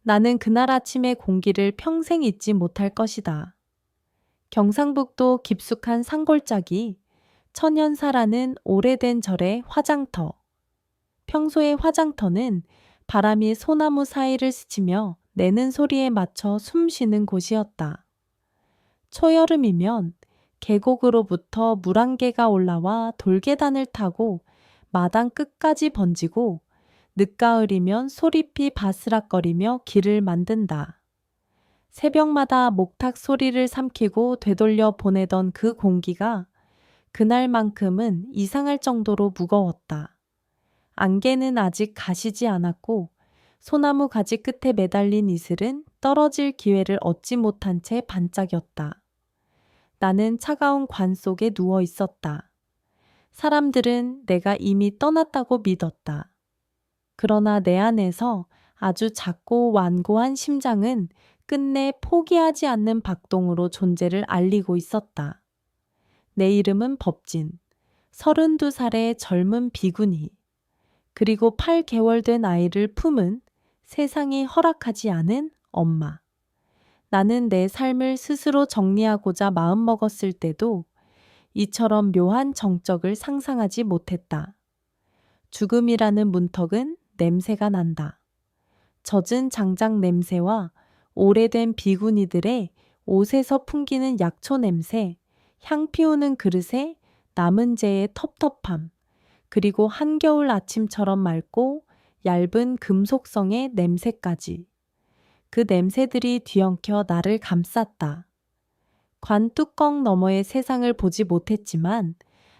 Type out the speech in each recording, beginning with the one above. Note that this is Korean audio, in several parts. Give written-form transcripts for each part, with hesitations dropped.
나는 그날 아침의 공기를 평생 잊지 못할 것이다. 경상북도 깊숙한 산골짜기, 천연사라는 오래된 절의 화장터. 평소의 화장터는 바람이 소나무 사이를 스치며 내는 소리에 맞춰 숨 쉬는 곳이었다. 초여름이면 계곡으로부터 물안개가 올라와 돌계단을 타고 마당 끝까지 번지고 늦가을이면 소리피 바스락거리며 길을 만든다. 새벽마다 목탁 소리를 삼키고 되돌려 보내던 그 공기가 그날만큼은 이상할 정도로 무거웠다. 안개는 아직 가시지 않았고 소나무 가지 끝에 매달린 이슬은 떨어질 기회를 얻지 못한 채 반짝였다. 나는 차가운 관 속에 누워 있었다. 사람들은 내가 이미 떠났다고 믿었다. 그러나 내 안에서 아주 작고 완고한 심장은 끝내 포기하지 않는 박동으로 존재를 알리고 있었다. 내 이름은 법진, 32살의 젊은 비구니, 그리고 8개월 된 아이를 품은 세상이 허락하지 않은 엄마. 나는 내 삶을 스스로 정리하고자 마음먹었을 때도 이처럼 묘한 정적을 상상하지 못했다. 죽음이라는 문턱은 냄새가 난다. 젖은 장작 냄새와 오래된 비구니들의 옷에서 풍기는 약초 냄새, 향 피우는 그릇에 남은 재의 텁텁함, 그리고 한겨울 아침처럼 맑고 얇은 금속성의 냄새까지. 그 냄새들이 뒤엉켜 나를 감쌌다. 관 뚜껑 너머의 세상을 보지 못했지만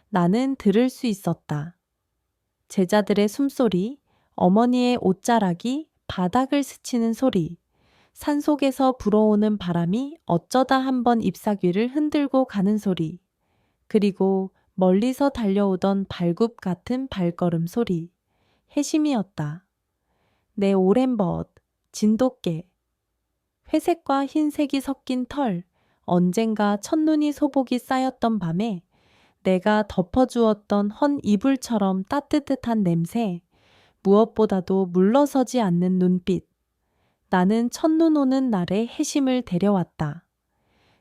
나는 들을 수 있었다. 제자들의 숨소리, 어머니의 옷자락이 바닥을 스치는 소리, 산속에서 불어오는 바람이 어쩌다 한번 잎사귀를 흔들고 가는 소리, 그리고 멀리서 달려오던 발굽 같은 발걸음 소리, 해심이었다. 내 오랜 벗, 진돗개, 회색과 흰색이 섞인 털, 언젠가 첫눈이 소복이 쌓였던 밤에 내가 덮어주었던 헌 이불처럼 따뜻한 냄새, 무엇보다도 물러서지 않는 눈빛. 나는 첫눈 오는 날의 해심을 데려왔다.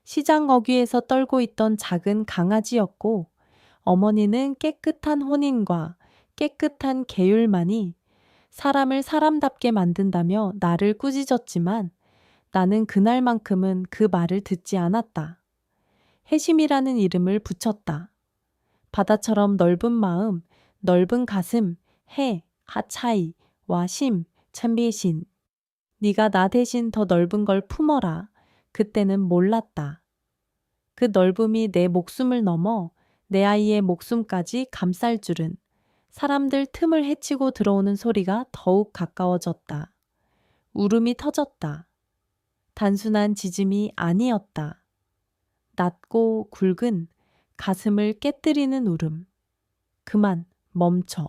시장 어귀에서 떨고 있던 작은 강아지였고 어머니는 깨끗한 혼인과 깨끗한 계율만이 사람을 사람답게 만든다며 나를 꾸짖었지만 나는 그날만큼은 그 말을 듣지 않았다. 해심이라는 이름을 붙였다. 바다처럼 넓은 마음, 넓은 가슴, 해, 하차이, 와심, 참비신. 네가 나 대신 더 넓은 걸 품어라. 그때는 몰랐다. 그 넓음이 내 목숨을 넘어 내 아이의 목숨까지 감쌀 줄은 사람들 틈을 헤치고 들어오는 소리가 더욱 가까워졌다. 울음이 터졌다. 단순한 짖음이 아니었다. 낮고 굵은 가슴을 깨뜨리는 울음. 그만, 멈춰.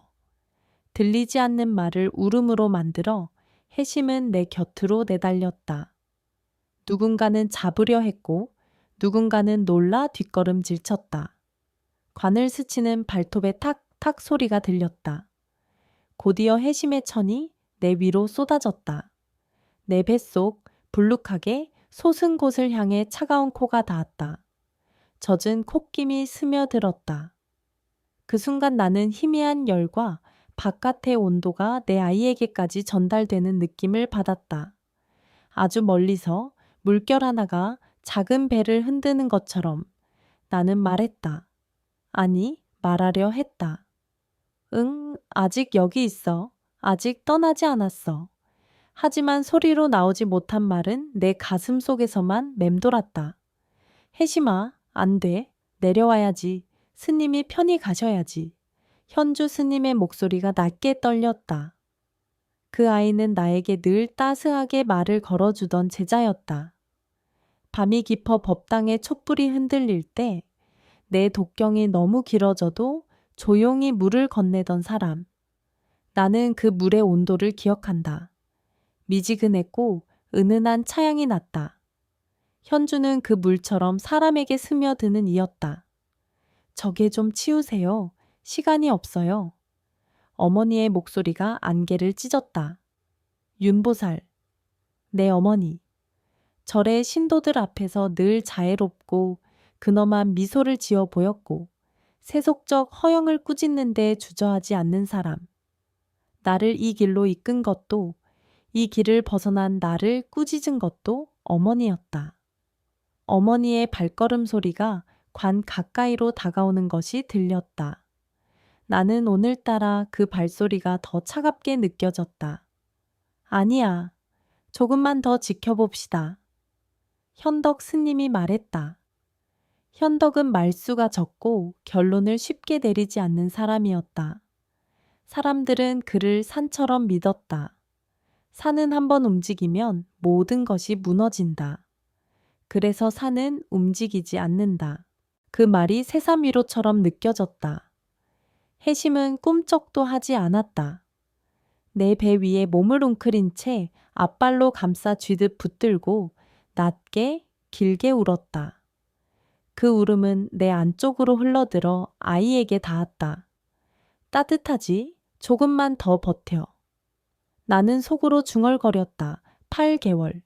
들리지 않는 말을 울음으로 만들어 해심은 내 곁으로 내달렸다. 누군가는 잡으려 했고 누군가는 놀라 뒷걸음질 쳤다. 관을 스치는 발톱의 탁탁 소리가 들렸다. 곧이어 해심의 천이 내 위로 쏟아졌다. 내 뱃속 불룩하게 솟은 곳을 향해 차가운 코가 닿았다. 젖은 콧김이 스며들었다. 그 순간 나는 희미한 열과 바깥의 온도가 내 아이에게까지 전달되는 느낌을 받았다. 아주 멀리서 물결 하나가 작은 배를 흔드는 것처럼 나는 말했다. 아니, 말하려 했다. 응, 아직 여기 있어. 아직 떠나지 않았어. 하지만 소리로 나오지 못한 말은 내 가슴 속에서만 맴돌았다. 해심아, 안 돼. 내려와야지. 스님이 편히 가셔야지. 현주 스님의 목소리가 낮게 떨렸다. 그 아이는 나에게 늘 따스하게 말을 걸어주던 제자였다. 밤이 깊어 법당의 촛불이 흔들릴 때 내 독경이 너무 길어져도 조용히 물을 건네던 사람. 나는 그 물의 온도를 기억한다. 미지근했고 은은한 차향이 났다. 현주는 그 물처럼 사람에게 스며드는 이였다. 저게 좀 치우세요. 시간이 없어요. 어머니의 목소리가 안개를 찢었다. 윤보살. 내 어머니. 절의 신도들 앞에서 늘 자애롭고 근엄한 미소를 지어 보였고 세속적 허영을 꾸짖는데 주저하지 않는 사람. 나를 이 길로 이끈 것도 이 길을 벗어난 나를 꾸짖은 것도 어머니였다. 어머니의 발걸음 소리가 관 가까이로 다가오는 것이 들렸다. 나는 오늘따라 그 발소리가 더 차갑게 느껴졌다. 아니야. 조금만 더 지켜봅시다. 현덕 스님이 말했다. 현덕은 말수가 적고 결론을 쉽게 내리지 않는 사람이었다. 사람들은 그를 산처럼 믿었다. 산은 한번 움직이면 모든 것이 무너진다. 그래서 산은 움직이지 않는다. 그 말이 새삼 위로처럼 느껴졌다. 해심은 꿈쩍도 하지 않았다. 내 배 위에 몸을 웅크린 채 앞발로 감싸 쥐듯 붙들고 낮게 길게 울었다. 그 울음은 내 안쪽으로 흘러들어 아이에게 닿았다. 따뜻하지? 조금만 더 버텨. 나는 속으로 중얼거렸다. 8개월.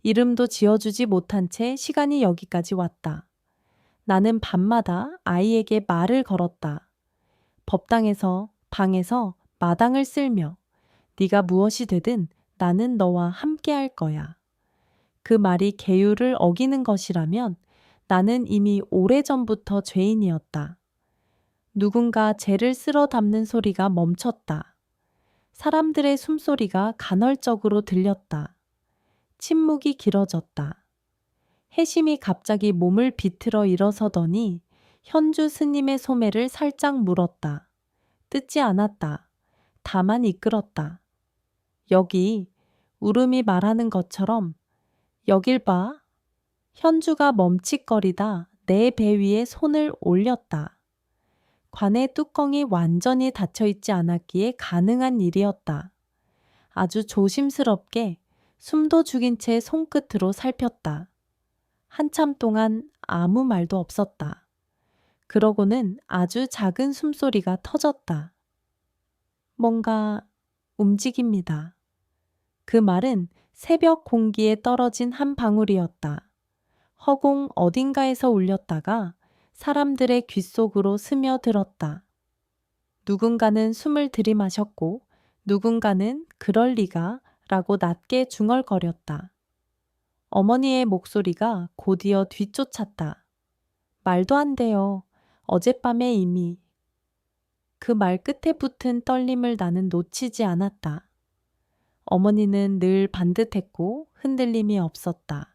이름도 지어주지 못한 채 시간이 여기까지 왔다. 나는 밤마다 아이에게 말을 걸었다. 법당에서, 방에서, 마당을 쓸며 네가 무엇이 되든 나는 너와 함께 할 거야. 그 말이 계율을 어기는 것이라면 나는 이미 오래전부터 죄인이었다. 누군가 죄를 쓸어 담는 소리가 멈췄다. 사람들의 숨소리가 간헐적으로 들렸다. 침묵이 길어졌다. 해심이 갑자기 몸을 비틀어 일어서더니 현주 스님의 소매를 살짝 물었다. 뜯지 않았다. 다만 이끌었다. 여기, 울음이 말하는 것처럼 여길 봐. 현주가 멈칫거리다 내 배 위에 손을 올렸다. 관의 뚜껑이 완전히 닫혀있지 않았기에 가능한 일이었다. 아주 조심스럽게 숨도 죽인 채 손끝으로 살폈다. 한참 동안 아무 말도 없었다. 그러고는 아주 작은 숨소리가 터졌다. 뭔가 움직입니다. 그 말은 새벽 공기에 떨어진 한 방울이었다. 허공 어딘가에서 울렸다가 사람들의 귓속으로 스며들었다. 누군가는 숨을 들이마셨고 누군가는 그럴 리가 라고 낮게 중얼거렸다. 어머니의 목소리가 곧이어 뒤쫓았다. 말도 안 돼요. 어젯밤에 이미. 그 말 끝에 붙은 떨림을 나는 놓치지 않았다. 어머니는 늘 반듯했고 흔들림이 없었다.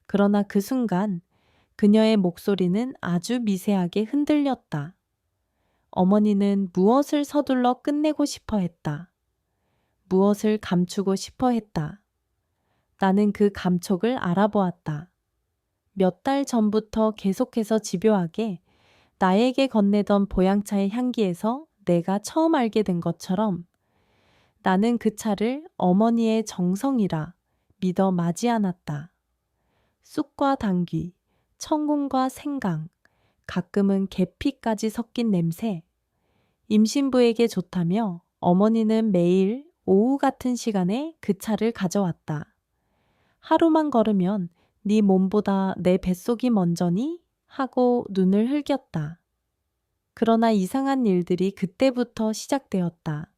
그러나 그 순간 그녀의 목소리는 아주 미세하게 흔들렸다. 어머니는 무엇을 서둘러 끝내고 싶어 했다. 무엇을 감추고 싶어 했다. 나는 그 감촉을 알아보았다. 몇 달 전부터 계속해서 집요하게 나에게 건네던 보양차의 향기에서 내가 처음 알게 된 것처럼 나는 그 차를 어머니의 정성이라 믿어 맞이 않았다. 쑥과 당귀, 청궁과 생강, 가끔은 계피까지 섞인 냄새. 임신부에게 좋다며 어머니는 매일 오후 같은 시간에 그 차를 가져왔다. 하루만 걸으면 네 몸보다 내 뱃속이 먼저니? 하고 눈을 흘겼다. 그러나 이상한 일들이 그때부터 시작되었다.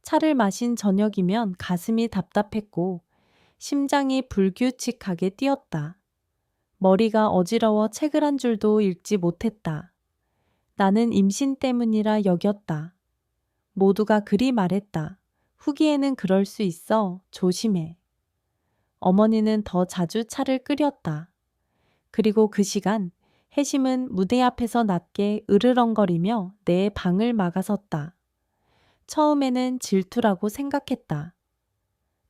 차를 마신 저녁이면 가슴이 답답했고 심장이 불규칙하게 뛰었다. 머리가 어지러워 책을 한 줄도 읽지 못했다. 나는 임신 때문이라 여겼다. 모두가 그리 말했다. 후기에는 그럴 수 있어. 조심해. 어머니는 더 자주 차를 끓였다. 그리고 그 시간 해심은 무대 앞에서 낮게 으르렁거리며 내 방을 막아섰다. 처음에는 질투라고 생각했다.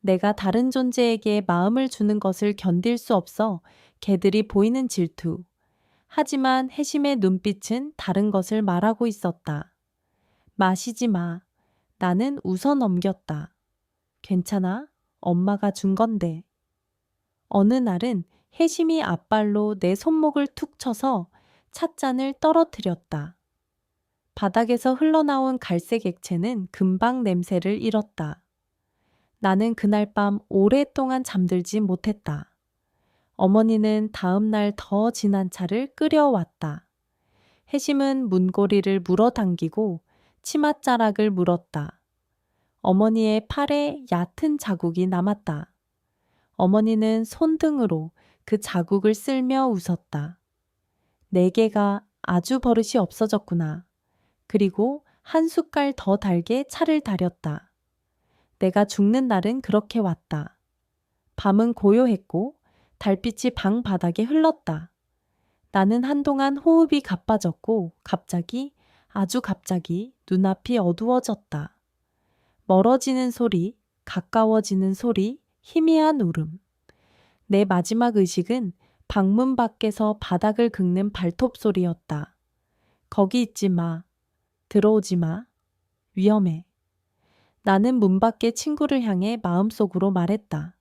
내가 다른 존재에게 마음을 주는 것을 견딜 수 없어 개들이 보이는 질투. 하지만 해심의 눈빛은 다른 것을 말하고 있었다. 마시지 마. 나는 웃어 넘겼다. 괜찮아? 엄마가 준 건데. 어느 날은 해심이 앞발로 내 손목을 툭 쳐서 찻잔을 떨어뜨렸다. 바닥에서 흘러나온 갈색 액체는 금방 냄새를 잃었다. 나는 그날 밤 오랫동안 잠들지 못했다. 어머니는 다음 날 더 진한 차를 끓여왔다. 혜심은 문고리를 물어당기고 치맛자락을 물었다. 어머니의 팔에 얕은 자국이 남았다. 어머니는 손등으로 그 자국을 쓸며 웃었다. 내게가 아주 버릇이 없어졌구나. 그리고 한 숟갈 더 달게 차를 달였다. 내가 죽는 날은 그렇게 왔다. 밤은 고요했고 달빛이 방 바닥에 흘렀다. 나는 한동안 호흡이 가빠졌고 갑자기, 아주 갑자기 눈앞이 어두워졌다. 멀어지는 소리, 가까워지는 소리, 희미한 울음. 내 마지막 의식은 방문 밖에서 바닥을 긁는 발톱 소리였다. 거기 있지 마. 들어오지 마. 위험해. 나는 문 밖의 친구를 향해 마음속으로 말했다.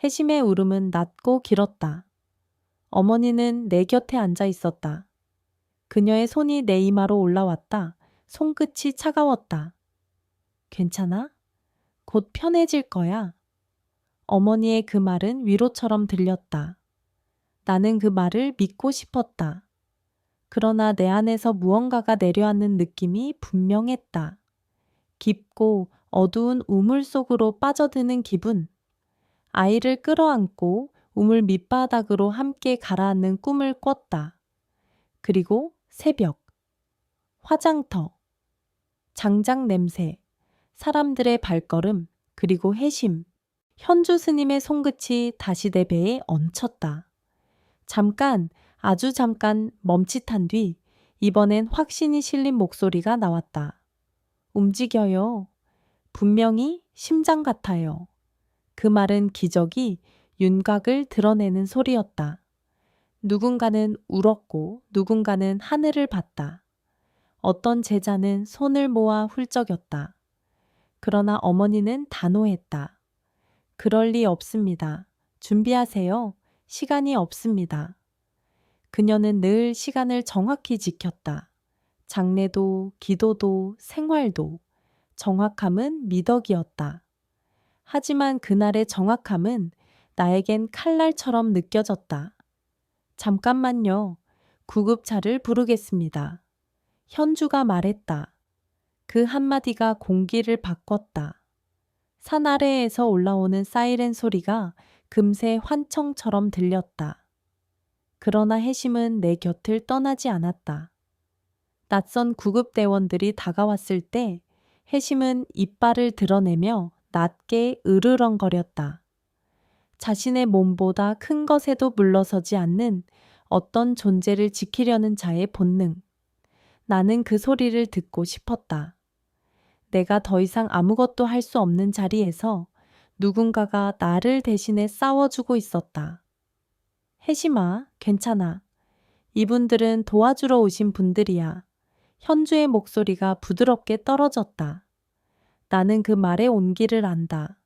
혜심의 울음은 낮고 길었다. 어머니는 내 곁에 앉아 있었다. 그녀의 손이 내 이마로 올라왔다. 손끝이 차가웠다. 괜찮아? 곧 편해질 거야. 어머니의 그 말은 위로처럼 들렸다. 나는 그 말을 믿고 싶었다. 그러나 내 안에서 무언가가 내려앉는 느낌이 분명했다. 깊고 어두운 우물 속으로 빠져드는 기분. 아이를 끌어안고 우물 밑바닥으로 함께 가라앉는 꿈을 꿨다. 그리고 새벽, 화장터, 장작 냄새, 사람들의 발걸음, 그리고 회심. 현주 스님의 손끝이 다시 내 배에 얹혔다. 잠깐, 아주 잠깐 멈칫한 뒤 이번엔 확신이 실린 목소리가 나왔다. 움직여요. 분명히 심장 같아요. 그 말은 기적이 윤곽을 드러내는 소리였다. 누군가는 울었고 누군가는 하늘을 봤다. 어떤 제자는 손을 모아 훌쩍였다. 그러나 어머니는 단호했다. 그럴 리 없습니다. 준비하세요. 시간이 없습니다. 그녀는 늘 시간을 정확히 지켰다. 장례도, 기도도, 생활도. 정확함은 미덕이었다. 하지만 그날의 정확함은 나에겐 칼날처럼 느껴졌다. 잠깐만요. 구급차를 부르겠습니다. 현주가 말했다. 그 한마디가 공기를 바꿨다. 산 아래에서 올라오는 사이렌 소리가 금세 환청처럼 들렸다. 그러나 혜심은 내 곁을 떠나지 않았다. 낯선 구급대원들이 다가왔을 때 혜심은 이빨을 드러내며 낮게 으르렁거렸다. 자신의 몸보다 큰 것에도 물러서지 않는 어떤 존재를 지키려는 자의 본능. 나는 그 소리를 듣고 싶었다. 내가 더 이상 아무것도 할 수 없는 자리에서 누군가가 나를 대신해 싸워주고 있었다. 혜심아, 괜찮아. 이분들은 도와주러 오신 분들이야. 현주의 목소리가 부드럽게 떨어졌다. 나는 그 말의 온기를 안다.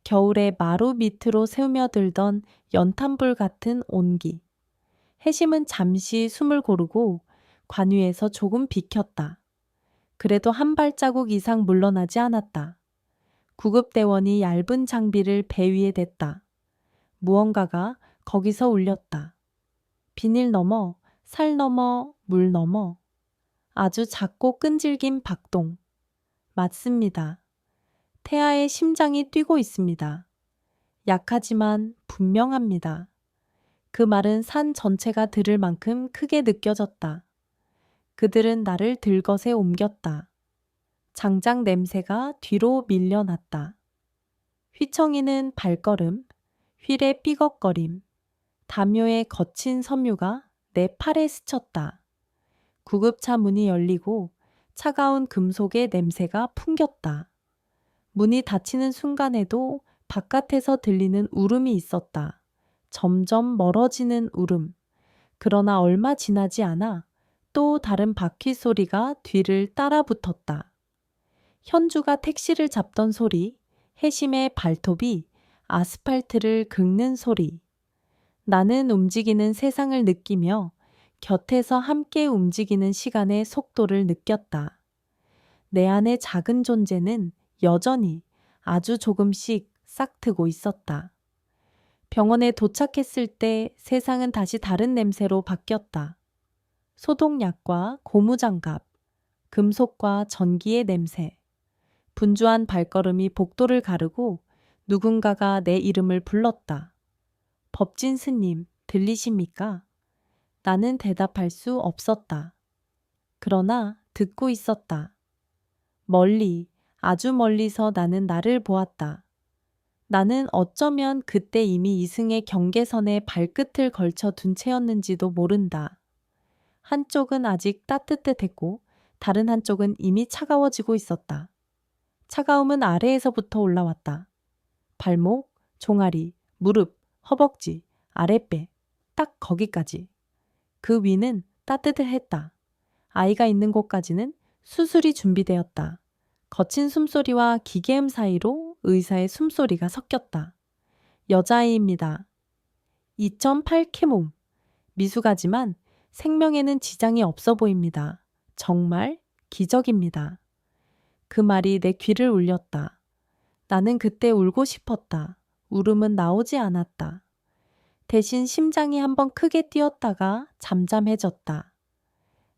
겨울에 마루 밑으로 스며들던 연탄불 같은 온기. 혜심은 잠시 숨을 고르고 관위에서 조금 비켰다. 그래도 한 발자국 이상 물러나지 않았다. 구급대원이 얇은 장비를 배 위에 댔다. 무언가가 거기서 울렸다. 비닐 넘어, 살 넘어, 물 넘어. 아주 작고 끈질긴 박동. 맞습니다. 태아의 심장이 뛰고 있습니다. 약하지만 분명합니다. 그 말은 산 전체가 들을 만큼 크게 느껴졌다. 그들은 나를 들것에 옮겼다. 장작 냄새가 뒤로 밀려났다. 휘청이는 발걸음, 휠의 삐걱거림, 담요의 거친 섬유가 내 팔에 스쳤다. 구급차 문이 열리고 차가운 금속의 냄새가 풍겼다. 문이 닫히는 순간에도 바깥에서 들리는 울음이 있었다. 점점 멀어지는 울음. 그러나 얼마 지나지 않아 또 다른 바퀴 소리가 뒤를 따라 붙었다. 현주가 택시를 잡던 소리, 혜심의 발톱이 아스팔트를 긁는 소리. 나는 움직이는 세상을 느끼며 곁에서 함께 움직이는 시간의 속도를 느꼈다. 내 안의 작은 존재는 여전히 아주 조금씩 싹트고 있었다. 병원에 도착했을 때 세상은 다시 다른 냄새로 바뀌었다. 소독약과 고무장갑, 금속과 전기의 냄새, 분주한 발걸음이 복도를 가르고 누군가가 내 이름을 불렀다. 법진 스님, 들리십니까? 나는 대답할 수 없었다. 그러나 듣고 있었다. 멀리, 아주 멀리서 나는 나를 보았다. 나는 어쩌면 그때 이미 이승의 경계선에 발끝을 걸쳐 둔 채였는지도 모른다. 한쪽은 아직 따뜻했고 다른 한쪽은 이미 차가워지고 있었다. 차가움은 아래에서부터 올라왔다. 발목, 종아리, 무릎, 허벅지, 아랫배, 딱 거기까지. 그 위는 따뜻했다. 아이가 있는 곳까지는 수술이 준비되었다. 거친 숨소리와 기계음 사이로 의사의 숨소리가 섞였다. 여자아이입니다. 2.8 캐몸. 미숙하지만 생명에는 지장이 없어 보입니다. 정말 기적입니다. 그 말이 내 귀를 울렸다. 나는 그때 울고 싶었다. 울음은 나오지 않았다. 대신 심장이 한번 크게 뛰었다가 잠잠해졌다.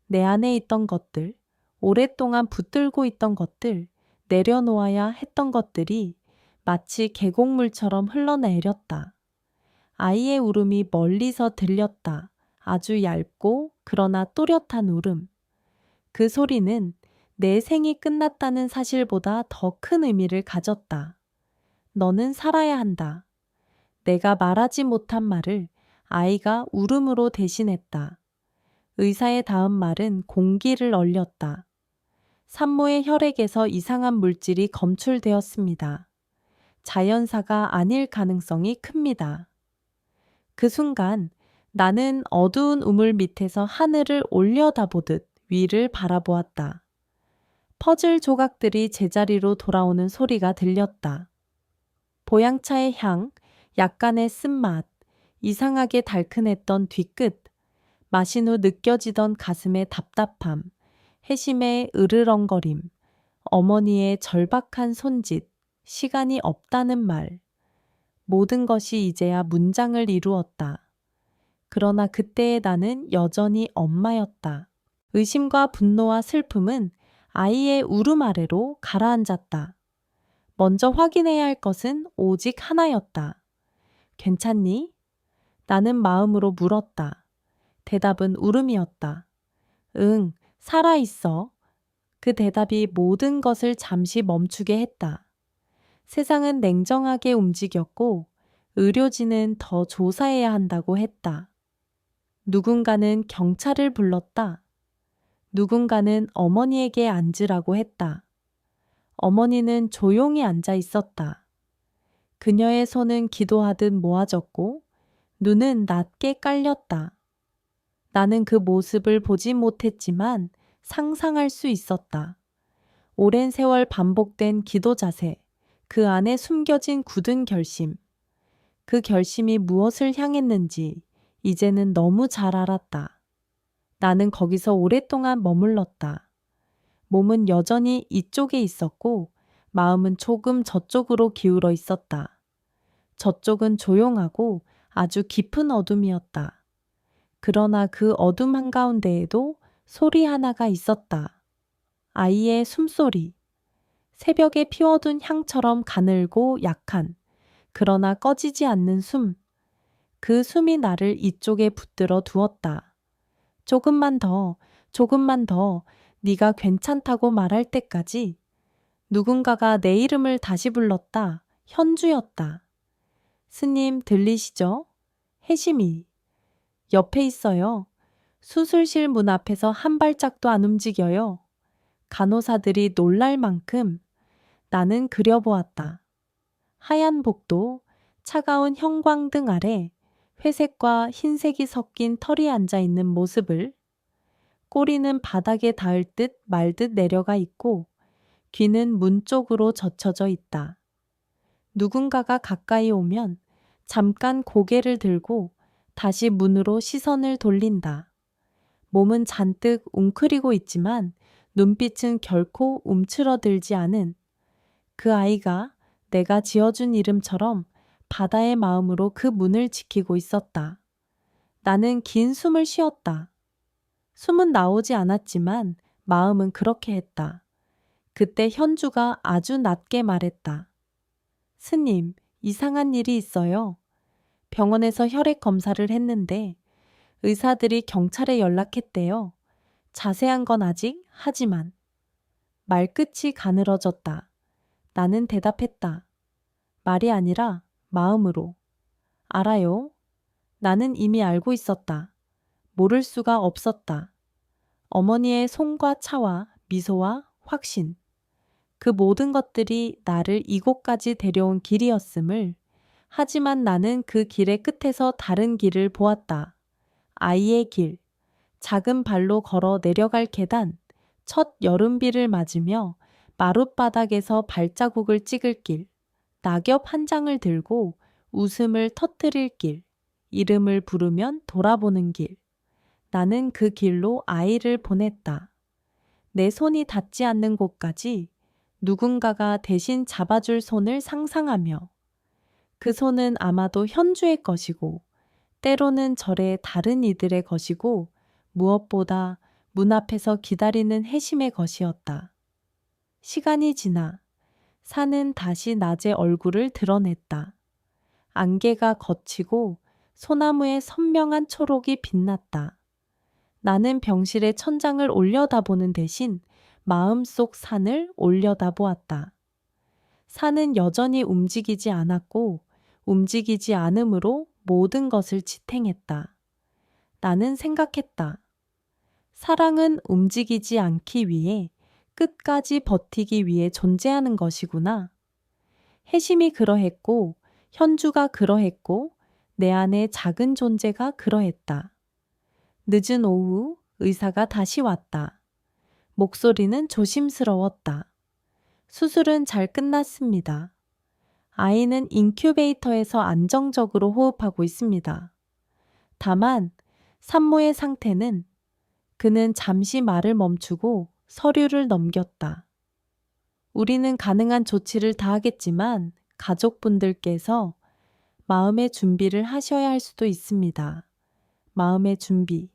내 안에 있던 것들, 오랫동안 붙들고 있던 것들, 내려놓아야 했던 것들이 마치 계곡물처럼 흘러내렸다. 아이의 울음이 멀리서 들렸다. 아주 얇고 그러나 또렷한 울음. 그 소리는 내 생이 끝났다는 사실보다 더 큰 의미를 가졌다. 너는 살아야 한다. 내가 말하지 못한 말을 아이가 울음으로 대신했다. 의사의 다음 말은 공기를 얼렸다. 산모의 혈액에서 이상한 물질이 검출되었습니다. 자연사가 아닐 가능성이 큽니다. 그 순간 나는 어두운 우물 밑에서 하늘을 올려다보듯 위를 바라보았다. 퍼즐 조각들이 제자리로 돌아오는 소리가 들렸다. 보양차의 향, 약간의 쓴맛, 이상하게 달큰했던 뒤끝, 마신 후 느껴지던 가슴의 답답함, 해심의 으르렁거림, 어머니의 절박한 손짓, 시간이 없다는 말. 모든 것이 이제야 문장을 이루었다. 그러나 그때의 나는 여전히 엄마였다. 의심과 분노와 슬픔은 아이의 울음 아래로 가라앉았다. 먼저 확인해야 할 것은 오직 하나였다. 괜찮니? 나는 마음으로 물었다. 대답은 울음이었다. 응, 살아있어. 그 대답이 모든 것을 잠시 멈추게 했다. 세상은 냉정하게 움직였고 의료진은 더 조사해야 한다고 했다. 누군가는 경찰을 불렀다. 누군가는 어머니에게 앉으라고 했다. 어머니는 조용히 앉아 있었다. 그녀의 손은 기도하듯 모아졌고 눈은 낮게 깔렸다. 나는 그 모습을 보지 못했지만 상상할 수 있었다. 오랜 세월 반복된 기도 자세, 그 안에 숨겨진 굳은 결심. 그 결심이 무엇을 향했는지 이제는 너무 잘 알았다. 나는 거기서 오랫동안 머물렀다. 몸은 여전히 이쪽에 있었고 마음은 조금 저쪽으로 기울어 있었다. 저쪽은 조용하고 아주 깊은 어둠이었다. 그러나 그 어둠 한가운데에도 소리 하나가 있었다. 아이의 숨소리. 새벽에 피워둔 향처럼 가늘고 약한, 그러나 꺼지지 않는 숨. 그 숨이 나를 이쪽에 붙들어 두었다. 조금만 더, 조금만 더 네가 괜찮다고 말할 때까지. 누군가가 내 이름을 다시 불렀다. 현주였다. 스님 들리시죠? 혜심이. 옆에 있어요. 수술실 문 앞에서 한 발짝도 안 움직여요. 간호사들이 놀랄 만큼 나는 그려보았다. 하얀 복도, 차가운 형광등 아래 회색과 흰색이 섞인 털이 앉아있는 모습을, 꼬리는 바닥에 닿을 듯 말 듯 내려가 있고 귀는 문 쪽으로 젖혀져 있다. 누군가가 가까이 오면 잠깐 고개를 들고 다시 문으로 시선을 돌린다. 몸은 잔뜩 웅크리고 있지만 눈빛은 결코 움츠러들지 않은 그 아이가 내가 지어준 이름처럼 바다의 마음으로 그 문을 지키고 있었다. 나는 긴 숨을 쉬었다. 숨은 나오지 않았지만 마음은 그렇게 했다. 그때 현주가 아주 낮게 말했다. 스님, 이상한 일이 있어요. 병원에서 혈액 검사를 했는데 의사들이 경찰에 연락했대요. 자세한 건 아직 하지만. 말끝이 가늘어졌다. 나는 대답했다. 말이 아니라 마음으로. 알아요. 나는 이미 알고 있었다. 모를 수가 없었다. 어머니의 손과 차와 미소와 확신. 그 모든 것들이 나를 이곳까지 데려온 길이었음을. 하지만 나는 그 길의 끝에서 다른 길을 보았다. 아이의 길. 작은 발로 걸어 내려갈 계단. 첫 여름비를 맞으며 마룻바닥에서 발자국을 찍을 길. 낙엽 한 장을 들고 웃음을 터뜨릴 길. 이름을 부르면 돌아보는 길. 나는 그 길로 아이를 보냈다. 내 손이 닿지 않는 곳까지 누군가가 대신 잡아줄 손을 상상하며 그 손은 아마도 현주의 것이고 때로는 절의 다른 이들의 것이고 무엇보다 문 앞에서 기다리는 해심의 것이었다. 시간이 지나 산은 다시 낮의 얼굴을 드러냈다. 안개가 걷히고 소나무의 선명한 초록이 빛났다. 나는 병실의 천장을 올려다보는 대신 마음속 산을 올려다보았다. 산은 여전히 움직이지 않았고 움직이지 않으므로 모든 것을 지탱했다. 나는 생각했다. 사랑은 움직이지 않기 위해 끝까지 버티기 위해 존재하는 것이구나. 해심이 그러했고 현주가 그러했고 내 안의 작은 존재가 그러했다. 늦은 오후 의사가 다시 왔다. 목소리는 조심스러웠다. 수술은 잘 끝났습니다. 아이는 인큐베이터에서 안정적으로 호흡하고 있습니다. 다만 산모의 상태는 그는 잠시 말을 멈추고 서류를 넘겼다. 우리는 가능한 조치를 다하겠지만 가족분들께서 마음의 준비를 하셔야 할 수도 있습니다. 마음의 준비.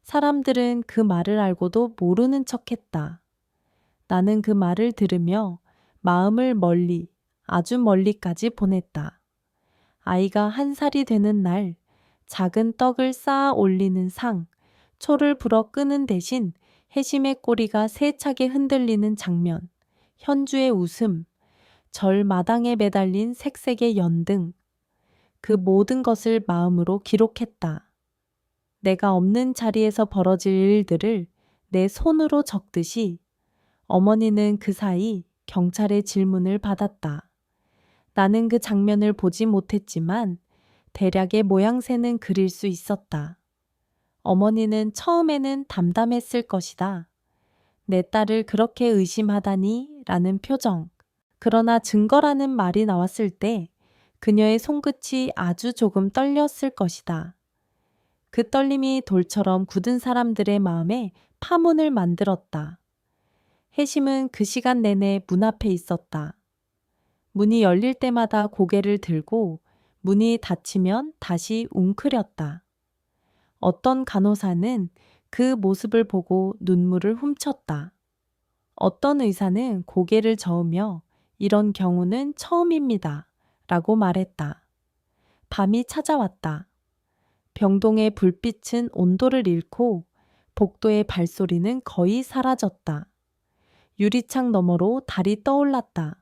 사람들은 그 말을 알고도 모르는 척했다. 나는 그 말을 들으며 마음을 멀리, 아주 멀리까지 보냈다. 아이가 1살이 되는 날 작은 떡을 쌓아 올리는 상, 초를 불어 끄는 대신 해심의 꼬리가 세차게 흔들리는 장면, 현주의 웃음, 절 마당에 매달린 색색의 연등, 그 모든 것을 마음으로 기록했다. 내가 없는 자리에서 벌어질 일들을 내 손으로 적듯이 어머니는 그 사이 경찰의 질문을 받았다. 나는 그 장면을 보지 못했지만 대략의 모양새는 그릴 수 있었다. 어머니는 처음에는 담담했을 것이다. 내 딸을 그렇게 의심하다니 라는 표정. 그러나 증거라는 말이 나왔을 때 그녀의 손끝이 아주 조금 떨렸을 것이다. 그 떨림이 돌처럼 굳은 사람들의 마음에 파문을 만들었다. 해심은 그 시간 내내 문 앞에 있었다. 문이 열릴 때마다 고개를 들고 문이 닫히면 다시 웅크렸다. 어떤 간호사는 그 모습을 보고 눈물을 훔쳤다. 어떤 의사는 고개를 저으며 이런 경우는 처음입니다. 라고 말했다. 밤이 찾아왔다. 병동의 불빛은 온도를 잃고 복도의 발소리는 거의 사라졌다. 유리창 너머로 달이 떠올랐다.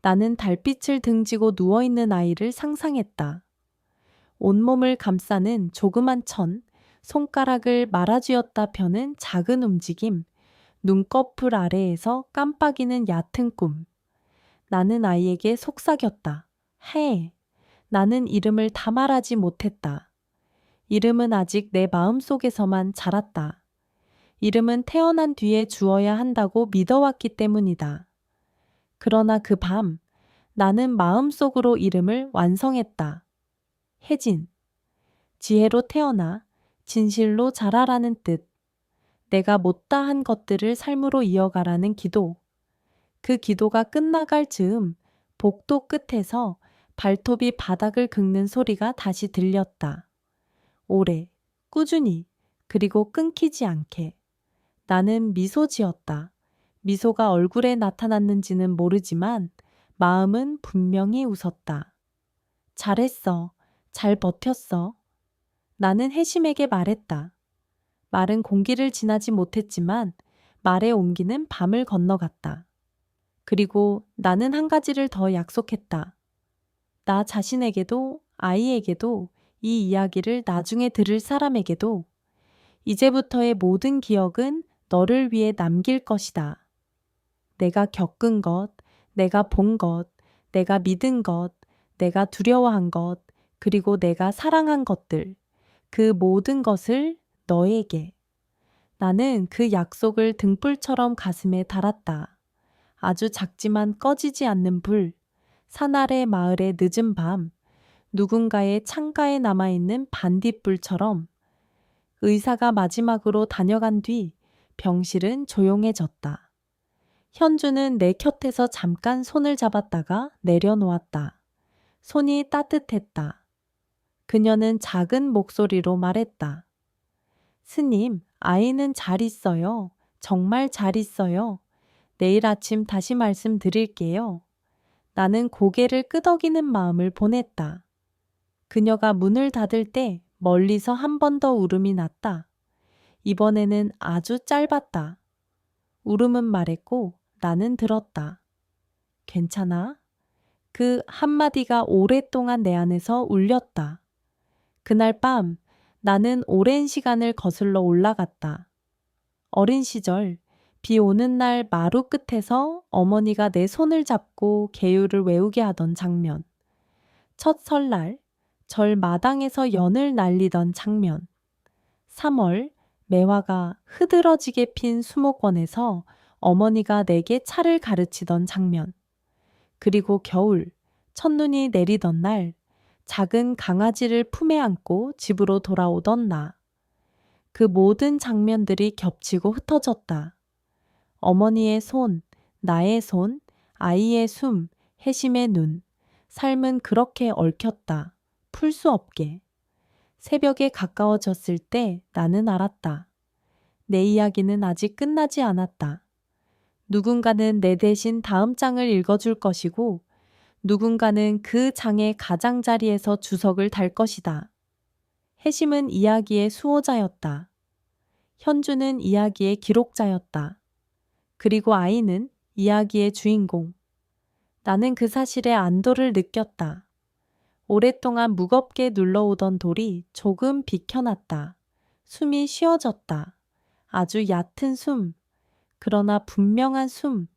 나는 달빛을 등지고 누워있는 아이를 상상했다. 온몸을 감싸는 조그만 천, 손가락을 말아쥐었다 펴는 작은 움직임, 눈꺼풀 아래에서 깜빡이는 얕은 꿈. 나는 아이에게 속삭였다. 해. 나는 이름을 다 말하지 못했다. 이름은 아직 내 마음속에서만 자랐다. 이름은 태어난 뒤에 주어야 한다고 믿어왔기 때문이다. 그러나 그 밤 나는 마음속으로 이름을 완성했다. 혜진. 지혜로 태어나 진실로 자라라는 뜻. 내가 못다한 것들을 삶으로 이어가라는 기도. 그 기도가 끝나갈 즈음 복도 끝에서 발톱이 바닥을 긁는 소리가 다시 들렸다. 오래, 꾸준히, 그리고 끊기지 않게. 나는 미소 지었다. 미소가 얼굴에 나타났는지는 모르지만 마음은 분명히 웃었다. 잘했어. 잘 버텼어. 나는 혜심에게 말했다. 말은 공기를 지나지 못했지만 말의 온기는 밤을 건너갔다. 그리고 나는 한 가지를 더 약속했다. 나 자신에게도 아이에게도 이 이야기를 나중에 들을 사람에게도 이제부터의 모든 기억은 너를 위해 남길 것이다. 내가 겪은 것, 내가 본 것, 내가 믿은 것, 내가 두려워한 것, 그리고 내가 사랑한 것들, 그 모든 것을 너에게. 나는 그 약속을 등불처럼 가슴에 달았다. 아주 작지만 꺼지지 않는 불, 산 아래 마을의 늦은 밤, 누군가의 창가에 남아있는 반딧불처럼. 의사가 마지막으로 다녀간 뒤 병실은 조용해졌다. 현주는 내 곁에서 잠깐 손을 잡았다가 내려놓았다. 손이 따뜻했다. 그녀는 작은 목소리로 말했다. 스님, 아이는 잘 있어요. 정말 잘 있어요. 내일 아침 다시 말씀드릴게요. 나는 고개를 끄덕이는 마음을 보냈다. 그녀가 문을 닫을 때 멀리서 한 번 더 울음이 났다. 이번에는 아주 짧았다. 울음은 말했고 나는 들었다. 괜찮아? 그 한마디가 오랫동안 내 안에서 울렸다. 그날 밤 나는 오랜 시간을 거슬러 올라갔다. 어린 시절 비 오는 날 마루 끝에서 어머니가 내 손을 잡고 개유를 외우게 하던 장면. 첫 설날 절 마당에서 연을 날리던 장면. 3월 매화가 흐드러지게 핀 수목원에서 어머니가 내게 차를 가르치던 장면. 그리고 겨울 첫눈이 내리던 날 작은 강아지를 품에 안고 집으로 돌아오던 나. 그 모든 장면들이 겹치고 흩어졌다. 어머니의 손, 나의 손, 아이의 숨, 혜심의 눈. 삶은 그렇게 얽혔다. 풀 수 없게. 새벽에 가까워졌을 때 나는 알았다. 내 이야기는 아직 끝나지 않았다. 누군가는 내 대신 다음 장을 읽어줄 것이고 누군가는 그 장의 가장자리에서 주석을 달 것이다. 혜심은 이야기의 수호자였다. 현주는 이야기의 기록자였다. 그리고 아이는 이야기의 주인공. 나는 그 사실에 안도를 느꼈다. 오랫동안 무겁게 눌러오던 돌이 조금 비켜났다. 숨이 쉬어졌다. 아주 얕은 숨. 그러나 분명한 숨.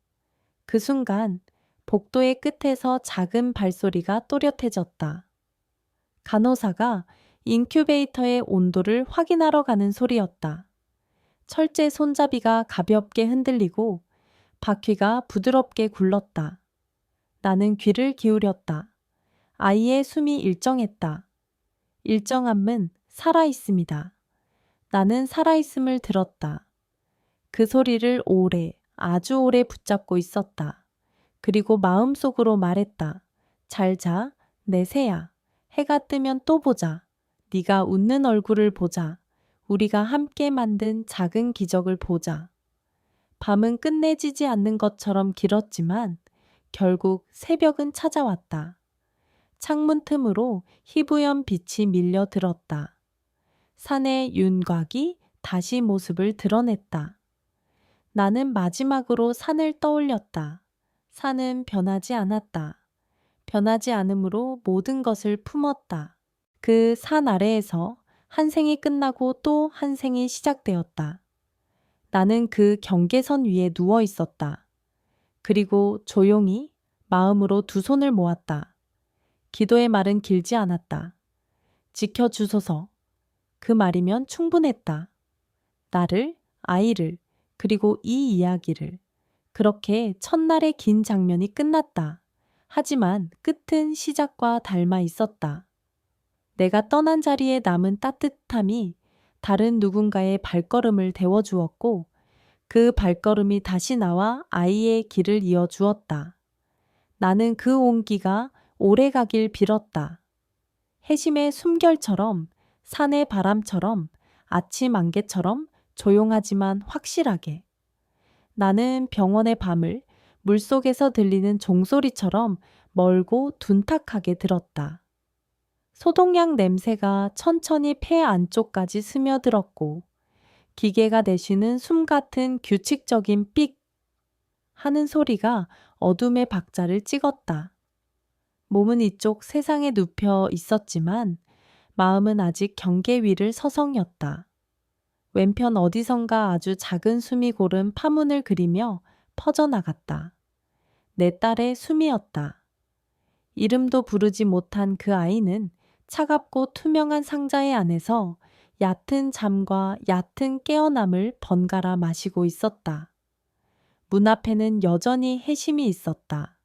그 순간 복도의 끝에서 작은 발소리가 또렷해졌다. 간호사가 인큐베이터의 온도를 확인하러 가는 소리였다. 철제 손잡이가 가볍게 흔들리고 바퀴가 부드럽게 굴렀다. 나는 귀를 기울였다. 아이의 숨이 일정했다. 일정함은 살아있음이다. 나는 살아있음을 들었다. 그 소리를 오래, 아주 오래 붙잡고 있었다. 그리고 마음속으로 말했다. 잘 자, 내 새야. 해가 뜨면 또 보자. 네가 웃는 얼굴을 보자. 우리가 함께 만든 작은 기적을 보자. 밤은 끝내지지 않는 것처럼 길었지만 결국 새벽은 찾아왔다. 창문 틈으로 희부연 빛이 밀려들었다. 산의 윤곽이 다시 모습을 드러냈다. 나는 마지막으로 산을 떠올렸다. 산은 변하지 않았다. 변하지 않으므로 모든 것을 품었다. 그 산 아래에서 한 생이 끝나고 또 한 생이 시작되었다. 나는 그 경계선 위에 누워 있었다. 그리고 조용히 마음으로 두 손을 모았다. 기도의 말은 길지 않았다. 지켜주소서. 그 말이면 충분했다. 나를, 아이를, 그리고 이 이야기를. 그렇게 첫날의 긴 장면이 끝났다. 하지만 끝은 시작과 닮아 있었다. 내가 떠난 자리에 남은 따뜻함이 다른 누군가의 발걸음을 데워주었고 그 발걸음이 다시 나와 아이의 길을 이어주었다. 나는 그 온기가 오래 가길 빌었다. 해심의 숨결처럼, 산의 바람처럼, 아침 안개처럼 조용하지만 확실하게. 나는 병원의 밤을 물속에서 들리는 종소리처럼 멀고 둔탁하게 들었다. 소독약 냄새가 천천히 폐 안쪽까지 스며들었고 기계가 내쉬는 숨 같은 규칙적인 삑 하는 소리가 어둠의 박자를 찍었다. 몸은 이쪽 세상에 눕혀 있었지만 마음은 아직 경계 위를 서성였다. 왼편 어디선가 아주 작은 숨이 고른 파문을 그리며 퍼져나갔다. 내 딸의 숨이었다. 이름도 부르지 못한 그 아이는 차갑고 투명한 상자의 안에서 얕은 잠과 얕은 깨어남을 번갈아 마시고 있었다. 문 앞에는 여전히 해심이 있었다.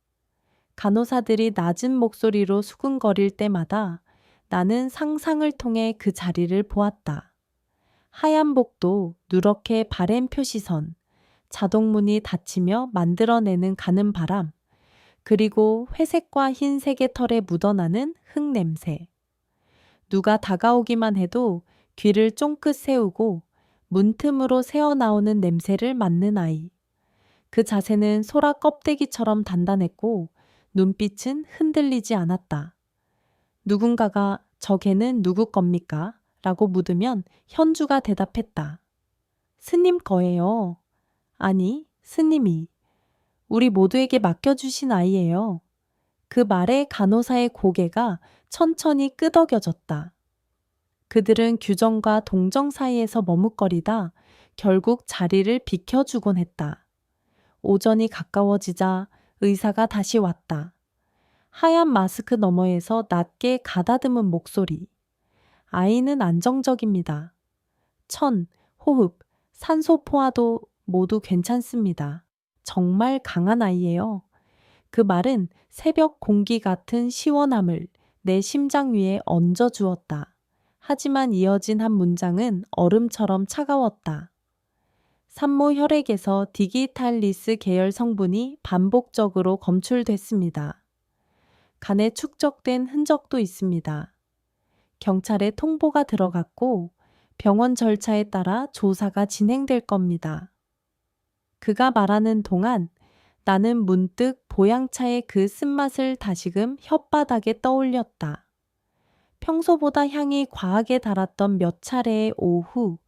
간호사들이 낮은 목소리로 수군거릴 때마다 나는 상상을 통해 그 자리를 보았다. 하얀 복도, 누렇게 바랜 표시선, 자동문이 닫히며 만들어내는 가는 바람, 그리고 회색과 흰색의 털에 묻어나는 흙 냄새. 누가 다가오기만 해도 귀를 쫑긋 세우고 문틈으로 새어나오는 냄새를 맡는 아이. 그 자세는 소라 껍데기처럼 단단했고 눈빛은 흔들리지 않았다. 누군가가 저 개는 누구 겁니까? 라고 묻으면 현주가 대답했다. 스님 거예요. 아니, 스님이. 우리 모두에게 맡겨주신 아이예요. 그 말에 간호사의 고개가 천천히 끄덕여졌다. 그들은 규정과 동정 사이에서 머뭇거리다 결국 자리를 비켜주곤 했다. 오전이 가까워지자 의사가 다시 왔다. 하얀 마스크 너머에서 낮게 가다듬은 목소리. 아이는 안정적입니다. 천, 호흡, 산소 포화도 모두 괜찮습니다. 정말 강한 아이예요. 그 말은 새벽 공기 같은 시원함을 내 심장 위에 얹어 주었다. 하지만 이어진 한 문장은 얼음처럼 차가웠다. 산모 혈액에서 디기탈리스 계열 성분이 반복적으로 검출됐습니다. 간에 축적된 흔적도 있습니다. 경찰에 통보가 들어갔고 병원 절차에 따라 조사가 진행될 겁니다. 그가 말하는 동안 나는 문득 보양차의 그 쓴맛을 다시금 혓바닥에 떠올렸다. 평소보다 향이 과하게 달았던 몇 차례의 오후,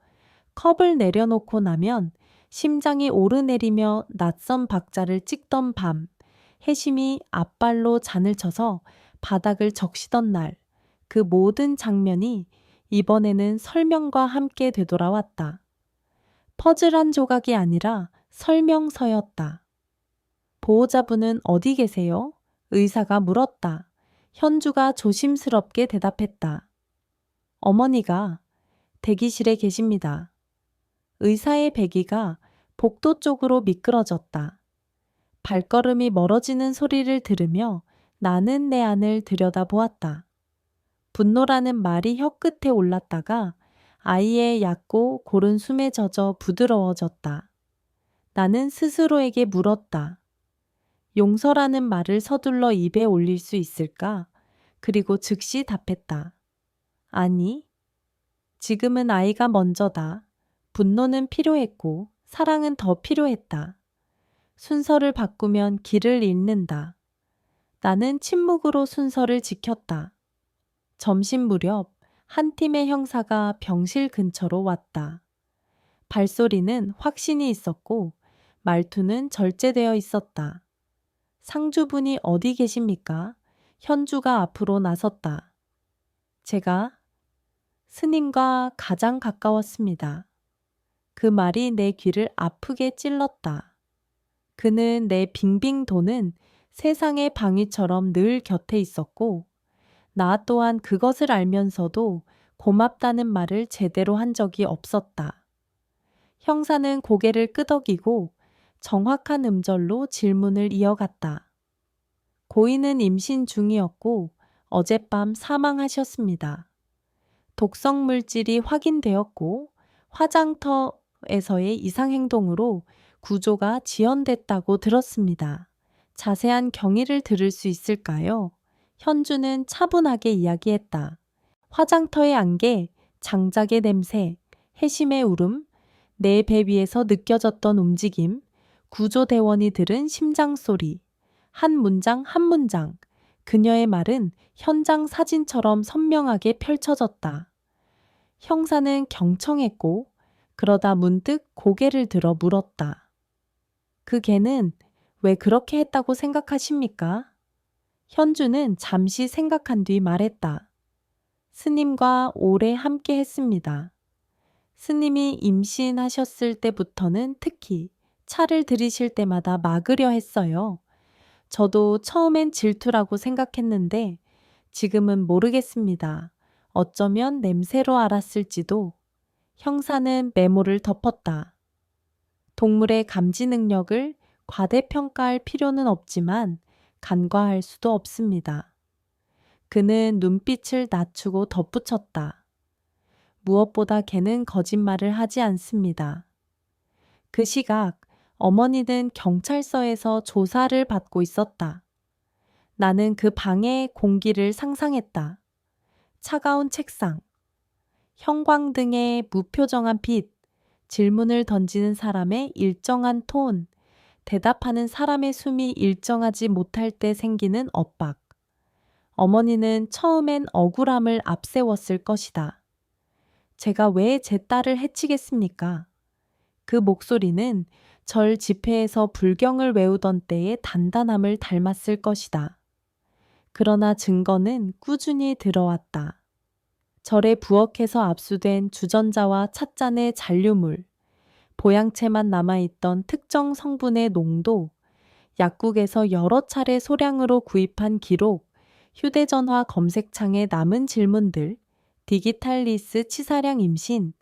컵을 내려놓고 나면 심장이 오르내리며 낯선 박자를 찍던 밤, 해심이 앞발로 잔을 쳐서 바닥을 적시던 날, 그 모든 장면이 이번에는 설명과 함께 되돌아왔다. 퍼즐 한 조각이 아니라 설명서였다. 보호자분은 어디 계세요? 의사가 물었다. 현주가 조심스럽게 대답했다. 어머니가 대기실에 계십니다. 의사의 배기가 복도 쪽으로 미끄러졌다. 발걸음이 멀어지는 소리를 들으며 나는 내 안을 들여다보았다. 분노라는 말이 혀끝에 올랐다가 아이의 얕고 고른 숨에 젖어 부드러워졌다. 나는 스스로에게 물었다. 용서라는 말을 서둘러 입에 올릴 수 있을까? 그리고 즉시 답했다. 아니, 지금은 아이가 먼저다. 분노는 필요했고 사랑은 더 필요했다. 순서를 바꾸면 길을 잃는다. 나는 침묵으로 순서를 지켰다. 점심 무렵 한 팀의 형사가 병실 근처로 왔다. 발소리는 확신이 있었고 말투는 절제되어 있었다. 상주분이 어디 계십니까? 현주가 앞으로 나섰다. 제가 스님과 가장 가까웠습니다. 그 말이 내 귀를 아프게 찔렀다. 그는 내 빙빙 도는 세상의 방위처럼 늘 곁에 있었고 나 또한 그것을 알면서도 고맙다는 말을 제대로 한 적이 없었다. 형사는 고개를 끄덕이고 정확한 음절로 질문을 이어갔다. 고인은 임신 중이었고 어젯밤 사망하셨습니다. 독성 물질이 확인되었고 화장터에서의 이상행동으로 구조가 지연됐다고 들었습니다. 자세한 경위를 들을 수 있을까요? 현주는 차분하게 이야기했다. 화장터의 안개, 장작의 냄새, 해심의 울음, 내 배 위에서 느껴졌던 움직임, 구조대원이 들은 심장소리, 한 문장 한 문장, 그녀의 말은 현장 사진처럼 선명하게 펼쳐졌다. 형사는 경청했고 그러다 문득 고개를 들어 물었다. 그 개는 왜 그렇게 했다고 생각하십니까? 현주는 잠시 생각한 뒤 말했다. 스님과 오래 함께 했습니다. 스님이 임신하셨을 때부터는 특히 차를 들이실 때마다 막으려 했어요. 저도 처음엔 질투라고 생각했는데 지금은 모르겠습니다. 어쩌면 냄새로 알았을지도. 형사는 메모를 덮었다. 동물의 감지 능력을 과대평가할 필요는 없지만 간과할 수도 없습니다. 그는 눈빛을 낮추고 덧붙였다. 무엇보다 개는 거짓말을 하지 않습니다. 그 시각 어머니는 경찰서에서 조사를 받고 있었다. 나는 그 방의 공기를 상상했다. 차가운 책상, 형광등의 무표정한 빛, 질문을 던지는 사람의 일정한 톤, 대답하는 사람의 숨이 일정하지 못할 때 생기는 엇박. 어머니는 처음엔 억울함을 앞세웠을 것이다. 제가 왜 제 딸을 해치겠습니까? 그 목소리는 절 집회에서 불경을 외우던 때의 단단함을 닮았을 것이다. 그러나 증거는 꾸준히 들어왔다. 절에 부엌에서 압수된 주전자와 찻잔의 잔류물, 보양채만 남아있던 특정 성분의 농도, 약국에서 여러 차례 소량으로 구입한 기록, 휴대전화 검색창에 남은 질문들, 디기탈리스 치사량 임신,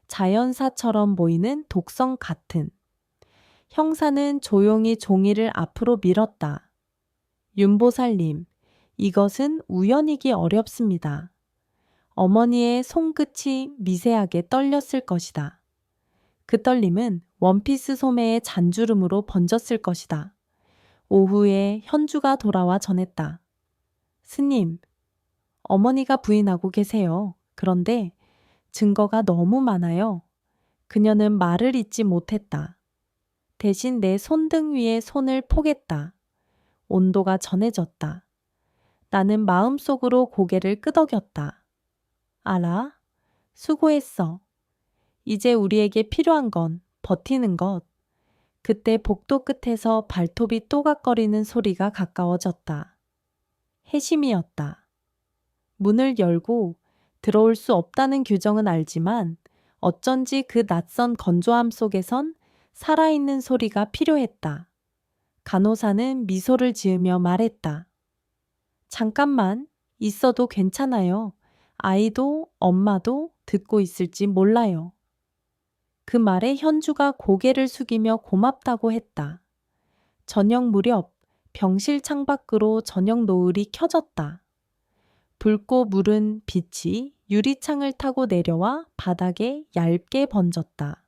자연사처럼 보이는 독성 같은. 형사는 조용히 종이를 앞으로 밀었다. 윤보살님, 이것은 우연이기 어렵습니다. 어머니의 손끝이 미세하게 떨렸을 것이다. 그 떨림은 원피스 소매의 잔주름으로 번졌을 것이다. 오후에 현주가 돌아와 전했다. 스님, 어머니가 부인하고 계세요. 그런데 증거가 너무 많아요. 그녀는 말을 잇지 못했다. 대신 내 손등 위에 손을 포겠다. 온도가 전해졌다. 나는 마음속으로 고개를 끄덕였다. 알아? 수고했어. 이제 우리에게 필요한 건 버티는 것. 그때 복도 끝에서 발톱이 또각거리는 소리가 가까워졌다. 해심이었다. 문을 열고 들어올 수 없다는 규정은 알지만 어쩐지 그 낯선 건조함 속에선 살아있는 소리가 필요했다. 간호사는 미소를 지으며 말했다. 잠깐만 있어도 괜찮아요. 아이도 엄마도 듣고 있을지 몰라요. 그 말에 현주가 고개를 숙이며 고맙다고 했다. 저녁 무렵 병실 창밖으로 저녁 노을이 켜졌다. 붉고 무른 빛이 유리창을 타고 내려와 바닥에 얇게 번졌다.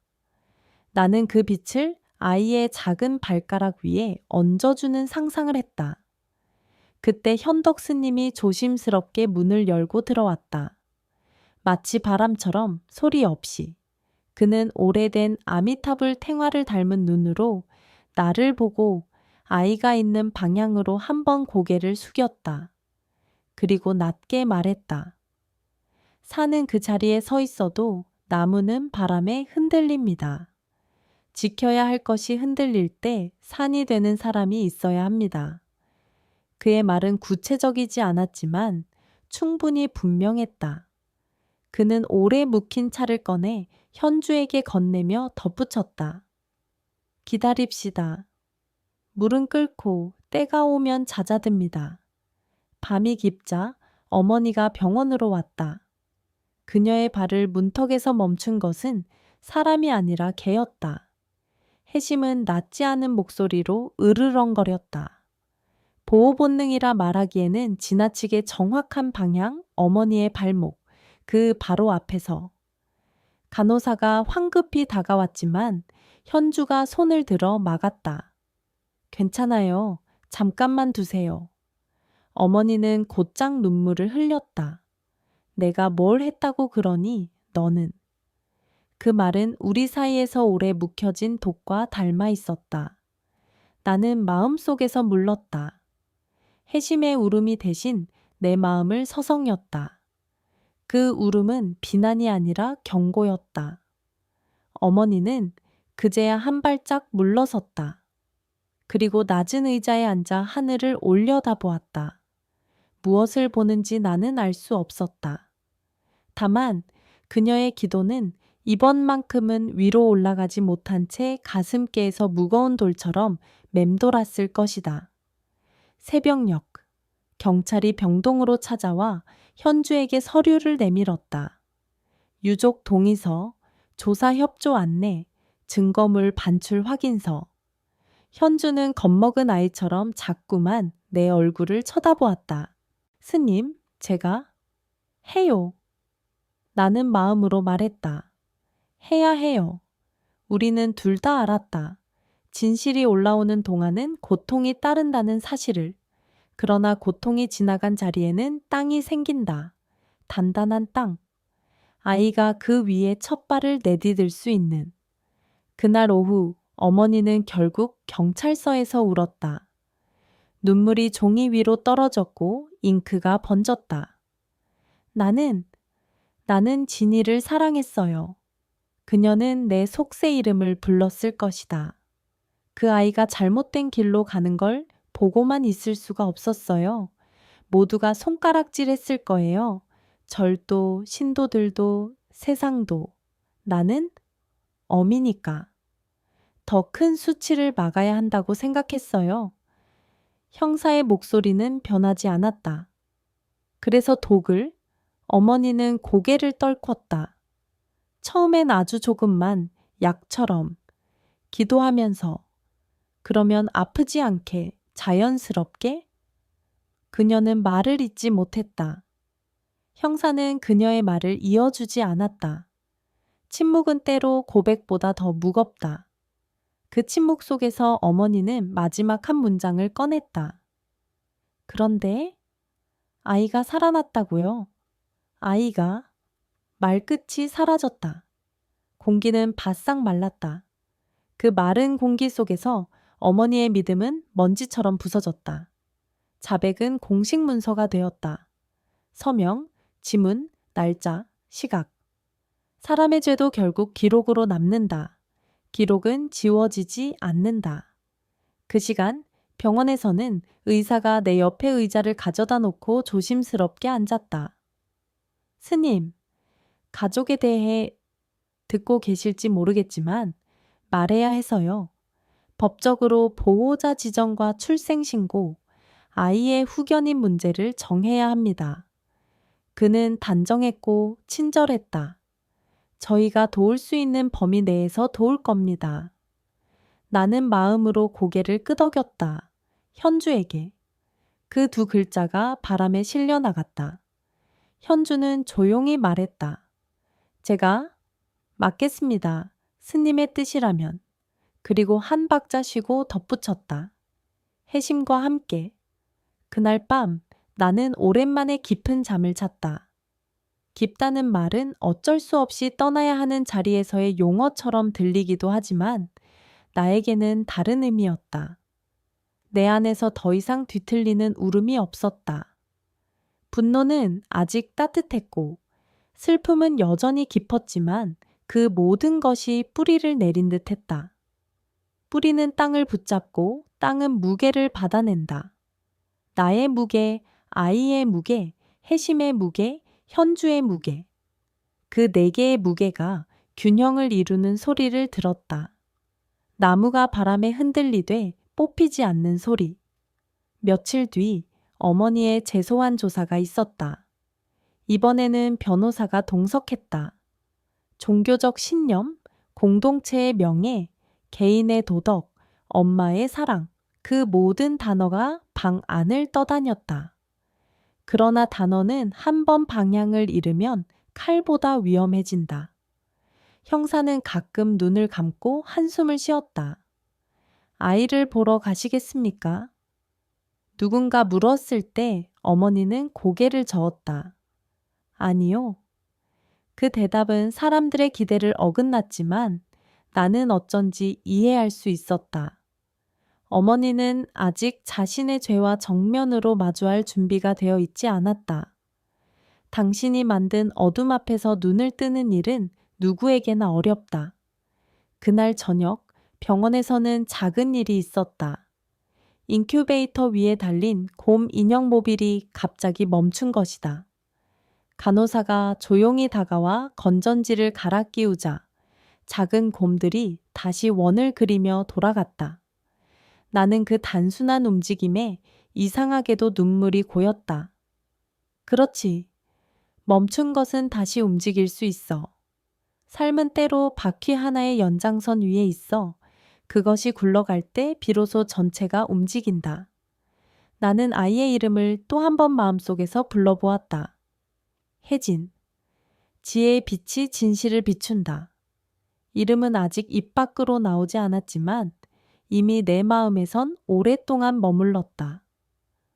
나는 그 빛을 아이의 작은 발가락 위에 얹어주는 상상을 했다. 그때 현덕 스님이 조심스럽게 문을 열고 들어왔다. 마치 바람처럼 소리 없이. 그는 오래된 아미타불 탱화를 닮은 눈으로 나를 보고 아이가 있는 방향으로 한번 고개를 숙였다. 그리고 낮게 말했다. 산은 그 자리에 서 있어도 나무는 바람에 흔들립니다. 지켜야 할 것이 흔들릴 때 산이 되는 사람이 있어야 합니다. 그의 말은 구체적이지 않았지만 충분히 분명했다. 그는 오래 묵힌 차를 꺼내 현주에게 건네며 덧붙였다. 기다립시다. 물은 끓고 때가 오면 잦아듭니다. 밤이 깊자 어머니가 병원으로 왔다. 그녀의 발을 문턱에서 멈춘 것은 사람이 아니라 개였다. 해심은 낮지 않은 목소리로 으르렁거렸다. 보호 본능이라 말하기에는 지나치게 정확한 방향, 어머니의 발목, 그 바로 앞에서. 간호사가 황급히 다가왔지만 현주가 손을 들어 막았다. 괜찮아요. 잠깐만 두세요. 어머니는 곧장 눈물을 흘렸다. 내가 뭘 했다고 그러니 너는. 그 말은 우리 사이에서 오래 묵혀진 독과 닮아 있었다. 나는 마음속에서 물렀다. 회심의 울음이 대신 내 마음을 서성였다. 그 울음은 비난이 아니라 경고였다. 어머니는 그제야 한 발짝 물러섰다. 그리고 낮은 의자에 앉아 하늘을 올려다보았다. 무엇을 보는지 나는 알 수 없었다. 다만 그녀의 기도는 이번만큼은 위로 올라가지 못한 채 가슴께에서 무거운 돌처럼 맴돌았을 것이다. 새벽녘, 경찰이 병동으로 찾아와 현주에게 서류를 내밀었다. 유족 동의서, 조사 협조 안내, 증거물 반출 확인서. 현주는 겁먹은 아이처럼 자꾸만 내 얼굴을 쳐다보았다. 스님, 제가 해요. 나는 마음으로 말했다. 해야 해요. 우리는 둘 다 알았다. 진실이 올라오는 동안은 고통이 따른다는 사실을. 그러나 고통이 지나간 자리에는 땅이 생긴다. 단단한 땅. 아이가 그 위에 첫 발을 내디딜 수 있는. 그날 오후 어머니는 결국 경찰서에서 울었다. 눈물이 종이 위로 떨어졌고 잉크가 번졌다. 나는 진이를 사랑했어요. 그녀는 내 속세 이름을 불렀을 것이다. 그 아이가 잘못된 길로 가는 걸 보고만 있을 수가 없었어요. 모두가 손가락질했을 거예요. 절도, 신도들도, 세상도. 나는 어미니까. 더 큰 수치를 막아야 한다고 생각했어요. 형사의 목소리는 변하지 않았다. 그래서 독을 어머니는 고개를 떨궜다. 처음엔 아주 조금만 약처럼 기도하면서 그러면 아프지 않게 자연스럽게 그녀는 말을 잇지 못했다. 형사는 그녀의 말을 이어주지 않았다. 침묵은 때로 고백보다 더 무겁다. 그 침묵 속에서 어머니는 마지막 한 문장을 꺼냈다. 그런데 아이가 살아났다고요. 아이가 말끝이 사라졌다. 공기는 바싹 말랐다. 그 마른 공기 속에서 어머니의 믿음은 먼지처럼 부서졌다. 자백은 공식 문서가 되었다. 서명, 지문, 날짜, 시각. 사람의 죄도 결국 기록으로 남는다. 기록은 지워지지 않는다. 그 시간 병원에서는 의사가 내 옆에 의자를 가져다 놓고 조심스럽게 앉았다. 스님, 가족에 대해 듣고 계실지 모르겠지만 말해야 해서요. 법적으로 보호자 지정과 출생신고, 아이의 후견인 문제를 정해야 합니다. 그는 단정했고 친절했다. 저희가 도울 수 있는 범위 내에서 도울 겁니다. 나는 마음으로 고개를 끄덕였다. 현주에게. 그 두 글자가 바람에 실려 나갔다. 현주는 조용히 말했다. 제가 맡겠습니다. 스님의 뜻이라면. 그리고 한 박자 쉬고 덧붙였다. 해심과 함께. 그날 밤 나는 오랜만에 깊은 잠을 잤다. 깊다는 말은 어쩔 수 없이 떠나야 하는 자리에서의 용어처럼 들리기도 하지만 나에게는 다른 의미였다. 내 안에서 더 이상 뒤틀리는 울음이 없었다. 분노는 아직 따뜻했고 슬픔은 여전히 깊었지만 그 모든 것이 뿌리를 내린 듯 했다. 뿌리는 땅을 붙잡고 땅은 무게를 받아낸다. 나의 무게, 아이의 무게, 해심의 무게, 현주의 무게. 그 네 개의 무게가 균형을 이루는 소리를 들었다. 나무가 바람에 흔들리되 뽑히지 않는 소리. 며칠 뒤 어머니의 재소환 조사가 있었다. 이번에는 변호사가 동석했다. 종교적 신념, 공동체의 명예, 개인의 도덕, 엄마의 사랑, 그 모든 단어가 방 안을 떠다녔다. 그러나 단어는 한 번 방향을 잃으면 칼보다 위험해진다. 형사는 가끔 눈을 감고 한숨을 쉬었다. 아이를 보러 가시겠습니까? 누군가 물었을 때 어머니는 고개를 저었다. 아니요. 그 대답은 사람들의 기대를 어긋났지만 나는 어쩐지 이해할 수 있었다. 어머니는 아직 자신의 죄와 정면으로 마주할 준비가 되어 있지 않았다. 당신이 만든 어둠 앞에서 눈을 뜨는 일은 누구에게나 어렵다. 그날 저녁 병원에서는 작은 일이 있었다. 인큐베이터 위에 달린 곰 인형 모빌이 갑자기 멈춘 것이다. 간호사가 조용히 다가와 건전지를 갈아 끼우자 작은 곰들이 다시 원을 그리며 돌아갔다. 나는 그 단순한 움직임에 이상하게도 눈물이 고였다. 그렇지. 멈춘 것은 다시 움직일 수 있어. 삶은 때로 바퀴 하나의 연장선 위에 있어 그것이 굴러갈 때 비로소 전체가 움직인다. 나는 아이의 이름을 또 한 번 마음속에서 불러보았다. 혜진. 지혜의 빛이 진실을 비춘다. 이름은 아직 입 밖으로 나오지 않았지만 이미 내 마음에선 오랫동안 머물렀다.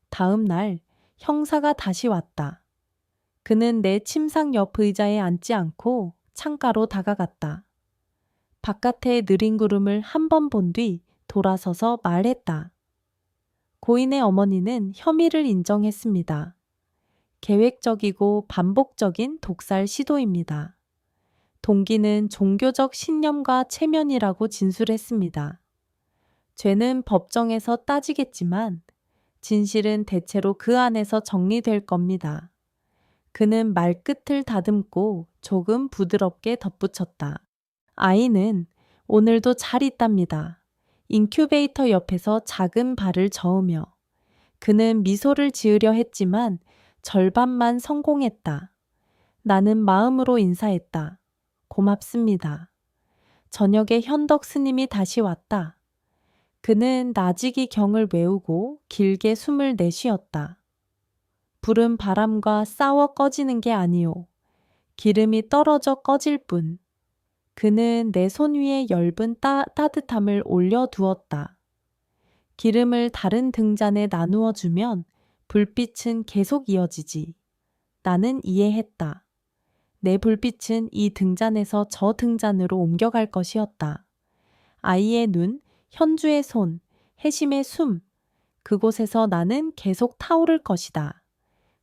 다음 날 형사가 다시 왔다. 그는 내 침상 옆 의자에 앉지 않고 창가로 다가갔다. 바깥의 느린 구름을 한 번 본 뒤 돌아서서 말했다. 고인의 어머니는 혐의를 인정했습니다. 계획적이고 반복적인 독살 시도입니다. 동기는 종교적 신념과 체면이라고 진술했습니다. 죄는 법정에서 따지겠지만 진실은 대체로 그 안에서 정리될 겁니다. 그는 말끝을 다듬고 조금 부드럽게 덧붙였다. 아이는 오늘도 잘 있답니다. 인큐베이터 옆에서 작은 발을 저으며 그는 미소를 지으려 했지만 절반만 성공했다. 나는 마음으로 인사했다. 고맙습니다. 저녁에 현덕 스님이 다시 왔다. 그는 나지기 경을 외우고 길게 숨을 내쉬었다. 불은 바람과 싸워 꺼지는 게 아니오. 기름이 떨어져 꺼질 뿐. 그는 내 손 위에 엷은 따뜻함을 올려두었다. 기름을 다른 등잔에 나누어 주면 불빛은 계속 이어지지. 나는 이해했다. 내 불빛은 이 등잔에서 저 등잔으로 옮겨갈 것이었다. 아이의 눈, 현주의 손, 혜심의 숨, 그곳에서 나는 계속 타오를 것이다.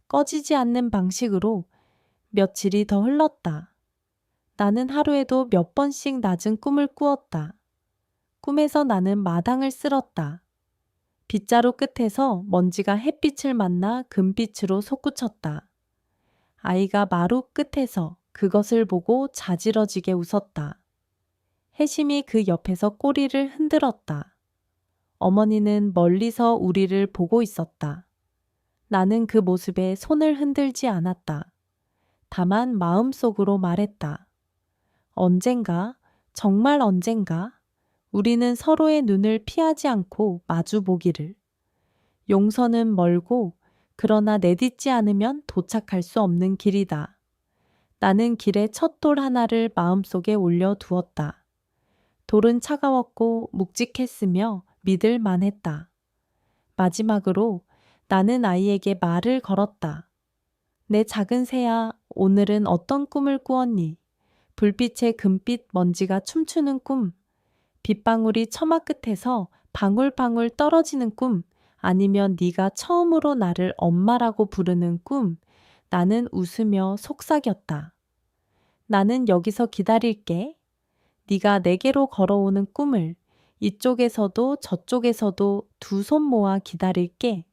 꺼지지 않는 방식으로 며칠이 더 흘렀다. 나는 하루에도 몇 번씩 낮은 꿈을 꾸었다. 꿈에서 나는 마당을 쓸었다. 빗자루 끝에서 먼지가 햇빛을 만나 금빛으로 솟구쳤다. 아이가 마루 끝에서 그것을 보고 자지러지게 웃었다. 혜심이 그 옆에서 꼬리를 흔들었다. 어머니는 멀리서 우리를 보고 있었다. 나는 그 모습에 손을 흔들지 않았다. 다만 마음속으로 말했다. 언젠가, 정말 언젠가 우리는 서로의 눈을 피하지 않고 마주 보기를. 용서는 멀고 그러나 내딛지 않으면 도착할 수 없는 길이다. 나는 길에 첫 돌 하나를 마음속에 올려두었다. 돌은 차가웠고 묵직했으며 믿을 만했다. 마지막으로 나는 아이에게 말을 걸었다. 내 작은 새야, 오늘은 어떤 꿈을 꾸었니? 불빛의 금빛 먼지가 춤추는 꿈, 빗방울이 처마 끝에서 방울방울 떨어지는 꿈, 아니면 네가 처음으로 나를 엄마라고 부르는 꿈. 나는 웃으며 속삭였다. 나는 여기서 기다릴게. 네가 내게로 걸어오는 꿈을 이쪽에서도 저쪽에서도 두 손 모아 기다릴게.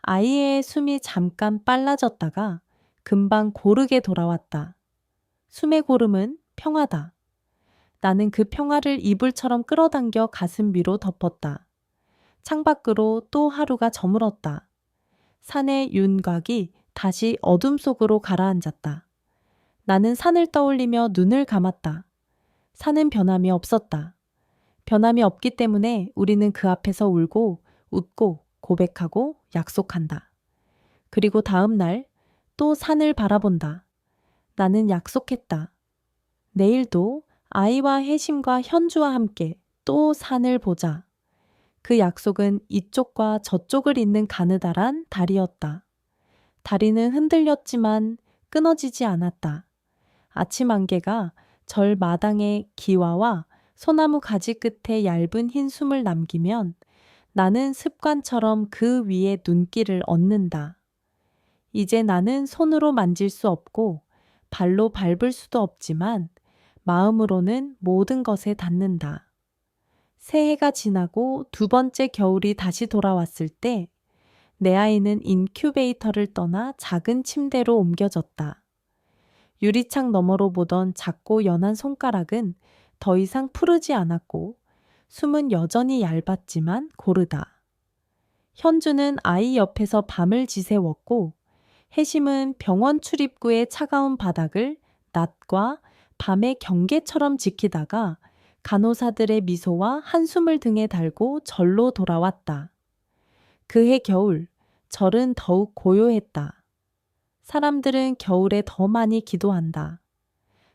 아이의 숨이 잠깐 빨라졌다가 금방 고르게 돌아왔다. 숨의 고름은 평화다. 나는 그 평화를 이불처럼 끌어당겨 가슴 위로 덮었다. 창밖으로 또 하루가 저물었다. 산의 윤곽이 다시 어둠 속으로 가라앉았다. 나는 산을 떠올리며 눈을 감았다. 산은 변함이 없었다. 변함이 없기 때문에 우리는 그 앞에서 울고 웃고 고백하고 약속한다. 그리고 다음 날 또 산을 바라본다. 나는 약속했다. 내일도 아이와 혜심과 현주와 함께 또 산을 보자. 그 약속은 이쪽과 저쪽을 잇는 가느다란 다리였다. 다리는 흔들렸지만 끊어지지 않았다. 아침 안개가 절 마당의 기와와 소나무 가지 끝에 얇은 흰 숨을 남기면 나는 습관처럼 그 위에 눈길을 얻는다. 이제 나는 손으로 만질 수 없고 발로 밟을 수도 없지만 마음으로는 모든 것에 닿는다. 새해가 지나고 두 번째 겨울이 다시 돌아왔을 때 내 아이는 인큐베이터를 떠나 작은 침대로 옮겨졌다. 유리창 너머로 보던 작고 연한 손가락은 더 이상 푸르지 않았고 숨은 여전히 얇았지만 고르다. 현주는 아이 옆에서 밤을 지새웠고 혜심은 병원 출입구의 차가운 바닥을 낮과 밤의 경계처럼 지키다가 간호사들의 미소와 한숨을 등에 달고 절로 돌아왔다. 그해 겨울, 절은 더욱 고요했다. 사람들은 겨울에 더 많이 기도한다.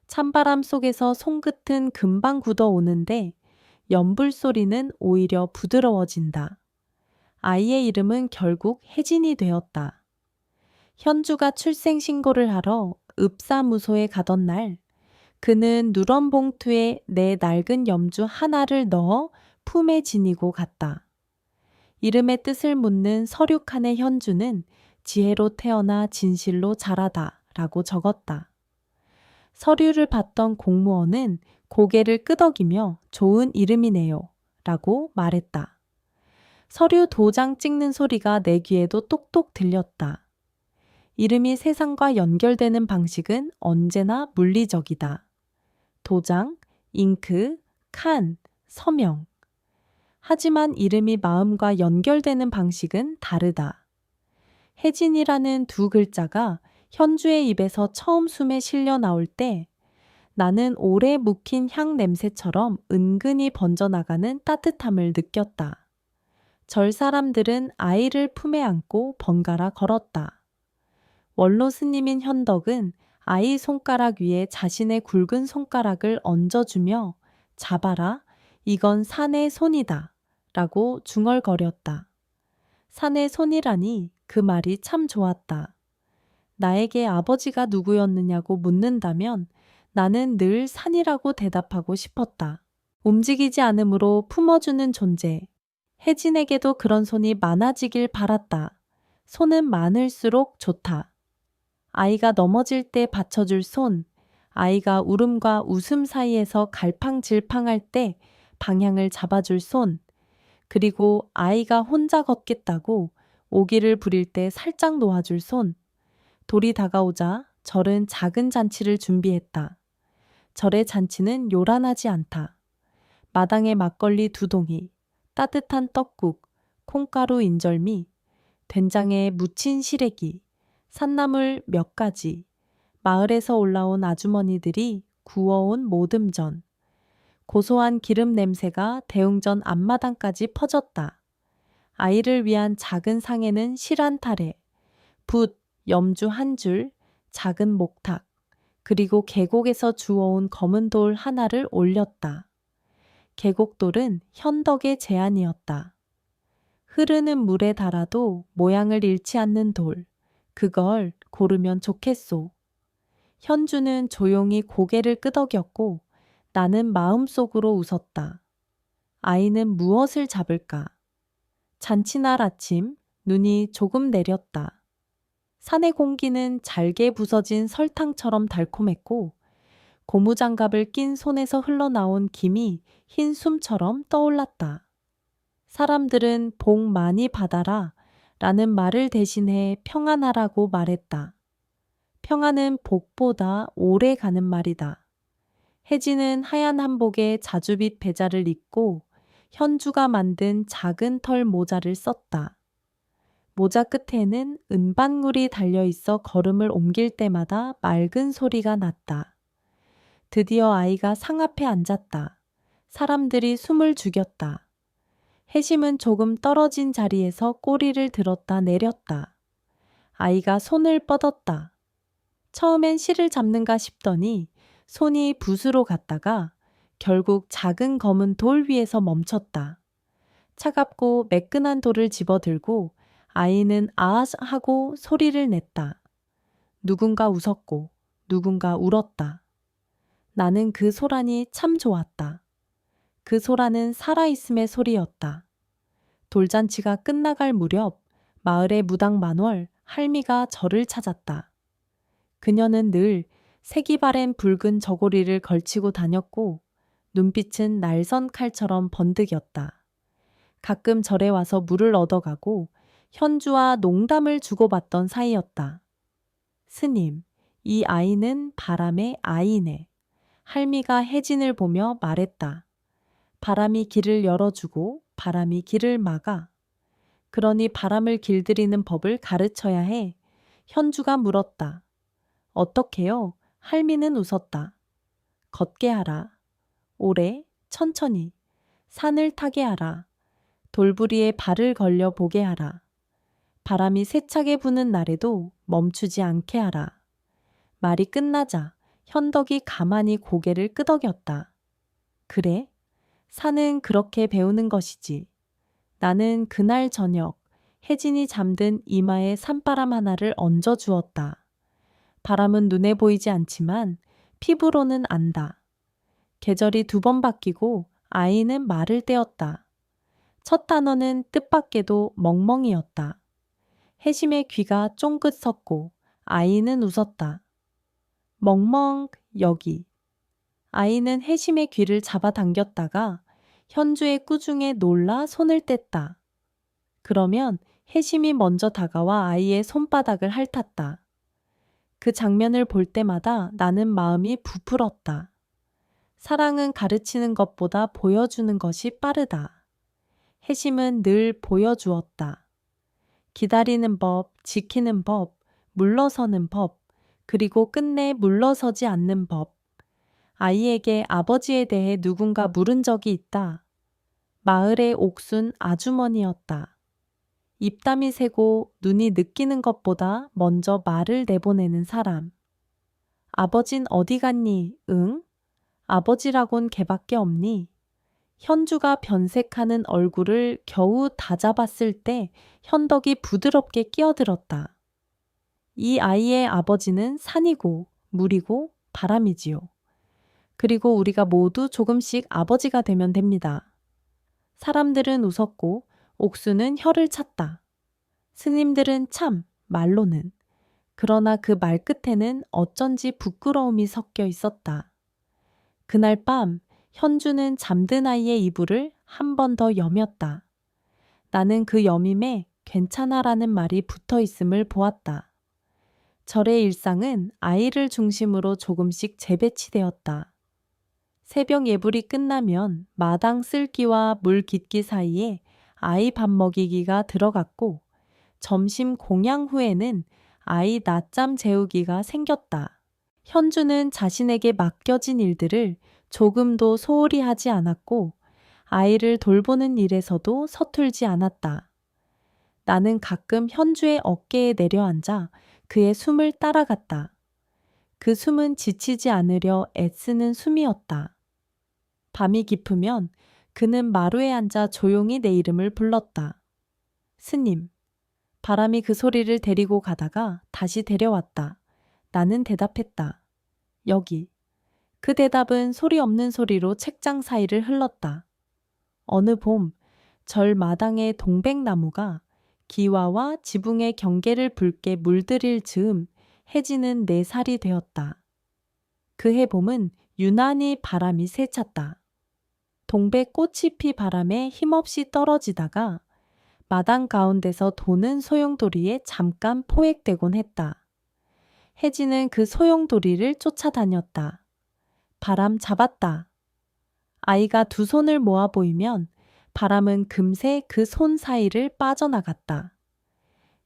찬바람 속에서 손끝은 금방 굳어오는데 연불 소리는 오히려 부드러워진다. 아이의 이름은 결국 혜진이 되었다. 현주가 출생신고를 하러 읍사무소에 가던 날, 그는 누런 봉투에 내 낡은 염주 하나를 넣어 품에 지니고 갔다. 이름의 뜻을 묻는 서류 칸에 현주는 지혜로 태어나 진실로 자라다 라고 적었다. 서류를 받던 공무원은 고개를 끄덕이며 좋은 이름이네요 라고 말했다. 서류 도장 찍는 소리가 내 귀에도 똑똑 들렸다. 이름이 세상과 연결되는 방식은 언제나 물리적이다. 도장, 잉크, 칸, 서명. 하지만 이름이 마음과 연결되는 방식은 다르다. 혜진이라는 두 글자가 현주의 입에서 처음 숨에 실려 나올 때 나는 오래 묵힌 향 냄새처럼 은근히 번져나가는 따뜻함을 느꼈다. 절 사람들은 아이를 품에 안고 번갈아 걸었다. 원로 스님인 현덕은 아이 손가락 위에 자신의 굵은 손가락을 얹어주며 잡아라, 이건 산의 손이다 라고 중얼거렸다. 산의 손이라니 그 말이 참 좋았다. 나에게 아버지가 누구였느냐고 묻는다면 나는 늘 산이라고 대답하고 싶었다. 움직이지 않으므로 품어주는 존재. 혜진에게도 그런 손이 많아지길 바랐다. 손은 많을수록 좋다. 아이가 넘어질 때 받쳐줄 손, 아이가 울음과 웃음 사이에서 갈팡질팡할 때 방향을 잡아줄 손, 그리고 아이가 혼자 걷겠다고 오기를 부릴 때 살짝 놓아줄 손. 돌이 다가오자 절은 작은 잔치를 준비했다. 절의 잔치는 요란하지 않다. 마당에 막걸리 2동이, 따뜻한 떡국, 콩가루 인절미, 된장에 무친 시래기, 산나물 몇 가지, 마을에서 올라온 아주머니들이 구워온 모듬전, 고소한 기름 냄새가 대웅전 앞마당까지 퍼졌다. 아이를 위한 작은 상에는 실한 타래, 붓, 염주 한 줄, 작은 목탁, 그리고 계곡에서 주워온 검은 돌 하나를 올렸다. 계곡돌은 현덕의 제안이었다. 흐르는 물에 달아도 모양을 잃지 않는 돌, 그걸 고르면 좋겠소. 현주는 조용히 고개를 끄덕였고 나는 마음속으로 웃었다. 아이는 무엇을 잡을까? 잔치날 아침 눈이 조금 내렸다. 산의 공기는 잘게 부서진 설탕처럼 달콤했고 고무장갑을 낀 손에서 흘러나온 김이 흰 숨처럼 떠올랐다. 사람들은 복 많이 받아라 라는 말을 대신해 평안하라고 말했다. 평안은 복보다 오래 가는 말이다. 혜진은 하얀 한복에 자주빛 배자를 입고 현주가 만든 작은 털 모자를 썼다. 모자 끝에는 은반물이 달려있어 걸음을 옮길 때마다 맑은 소리가 났다. 드디어 아이가 상 앞에 앉았다. 사람들이 숨을 죽였다. 혜심은 조금 떨어진 자리에서 꼬리를 들었다 내렸다. 아이가 손을 뻗었다. 처음엔 실을 잡는가 싶더니 손이 붓으로 갔다가 결국 작은 검은 돌 위에서 멈췄다. 차갑고 매끈한 돌을 집어들고 아이는 아 하고 소리를 냈다. 누군가 웃었고 누군가 울었다. 나는 그 소란이 참 좋았다. 그 소란은 살아있음의 소리였다. 돌잔치가 끝나갈 무렵 마을의 무당 만월 할미가 저를 찾았다. 그녀는 늘 색이 바랜 붉은 저고리를 걸치고 다녔고 눈빛은 날선 칼처럼 번득였다. 가끔 절에 와서 물을 얻어가고 현주와 농담을 주고받던 사이였다. 스님, 이 아이는 바람의 아이네. 할미가 혜진을 보며 말했다. 바람이 길을 열어주고 바람이 길을 막아. 그러니 바람을 길들이는 법을 가르쳐야 해. 현주가 물었다. 어떻게요? 할미는 웃었다. 걷게 하라. 오래, 천천히. 산을 타게 하라. 돌부리에 발을 걸려 보게 하라. 바람이 세차게 부는 날에도 멈추지 않게 하라. 말이 끝나자 현덕이 가만히 고개를 끄덕였다. 그래? 산은 그렇게 배우는 것이지. 나는 그날 저녁 혜진이 잠든 이마에 산바람 하나를 얹어 주었다. 바람은 눈에 보이지 않지만 피부로는 안다. 계절이 2번 바뀌고 아이는 말을 떼었다. 첫 단어는 뜻밖에도 멍멍이었다. 혜심의 귀가 쫑긋 섰고 아이는 웃었다. 멍멍 여기. 아이는 혜심의 귀를 잡아당겼다가 현주의 꾸중에 놀라 손을 뗐다. 그러면 혜심이 먼저 다가와 아이의 손바닥을 핥았다. 그 장면을 볼 때마다 나는 마음이 부풀었다. 사랑은 가르치는 것보다 보여주는 것이 빠르다. 혜심은 늘 보여주었다. 기다리는 법, 지키는 법, 물러서는 법, 그리고 끝내 물러서지 않는 법. 아이에게 아버지에 대해 누군가 물은 적이 있다. 마을의 옥순 아주머니였다. 입담이 새고 눈이 느끼는 것보다 먼저 말을 내보내는 사람. 아버진 어디 갔니? 응? 아버지라곤 걔밖에 없니? 현주가 변색하는 얼굴을 겨우 다잡았을 때 현덕이 부드럽게 끼어들었다. 이 아이의 아버지는 산이고 물이고 바람이지요. 그리고 우리가 모두 조금씩 아버지가 되면 됩니다. 사람들은 웃었고 옥수는 혀를 찼다. 스님들은 참, 말로는. 그러나 그 말 끝에는 어쩐지 부끄러움이 섞여 있었다. 그날 밤 현주는 잠든 아이의 이불을 한 번 더 여몄다. 나는 그 여밈에 괜찮아라는 말이 붙어 있음을 보았다. 절의 일상은 아이를 중심으로 조금씩 재배치되었다. 새벽 예불이 끝나면 마당 쓸기와 물 깃기 사이에 아이 밥 먹이기가 들어갔고 점심 공양 후에는 아이 낮잠 재우기가 생겼다. 현주는 자신에게 맡겨진 일들을 조금도 소홀히 하지 않았고 아이를 돌보는 일에서도 서툴지 않았다. 나는 가끔 현주의 어깨에 내려앉아 그의 숨을 따라갔다. 그 숨은 지치지 않으려 애쓰는 숨이었다. 밤이 깊으면 그는 마루에 앉아 조용히 내 이름을 불렀다. 스님. 바람이 그 소리를 데리고 가다가 다시 데려왔다. 나는 대답했다. 여기. 그 대답은 소리 없는 소리로 책장 사이를 흘렀다. 어느 봄, 절 마당의 동백나무가 기와와 지붕의 경계를 붉게 물들일 즈음 해지는 4살이 되었다. 그 해 봄은 유난히 바람이 세찼다. 동백 꽃이 피 바람에 힘없이 떨어지다가 마당 가운데서 도는 소용돌이에 잠깐 포획되곤 했다. 혜진은 그 소용돌이를 쫓아다녔다. 바람 잡았다. 아이가 2 손을 모아 보이면 바람은 금세 그 손 사이를 빠져나갔다.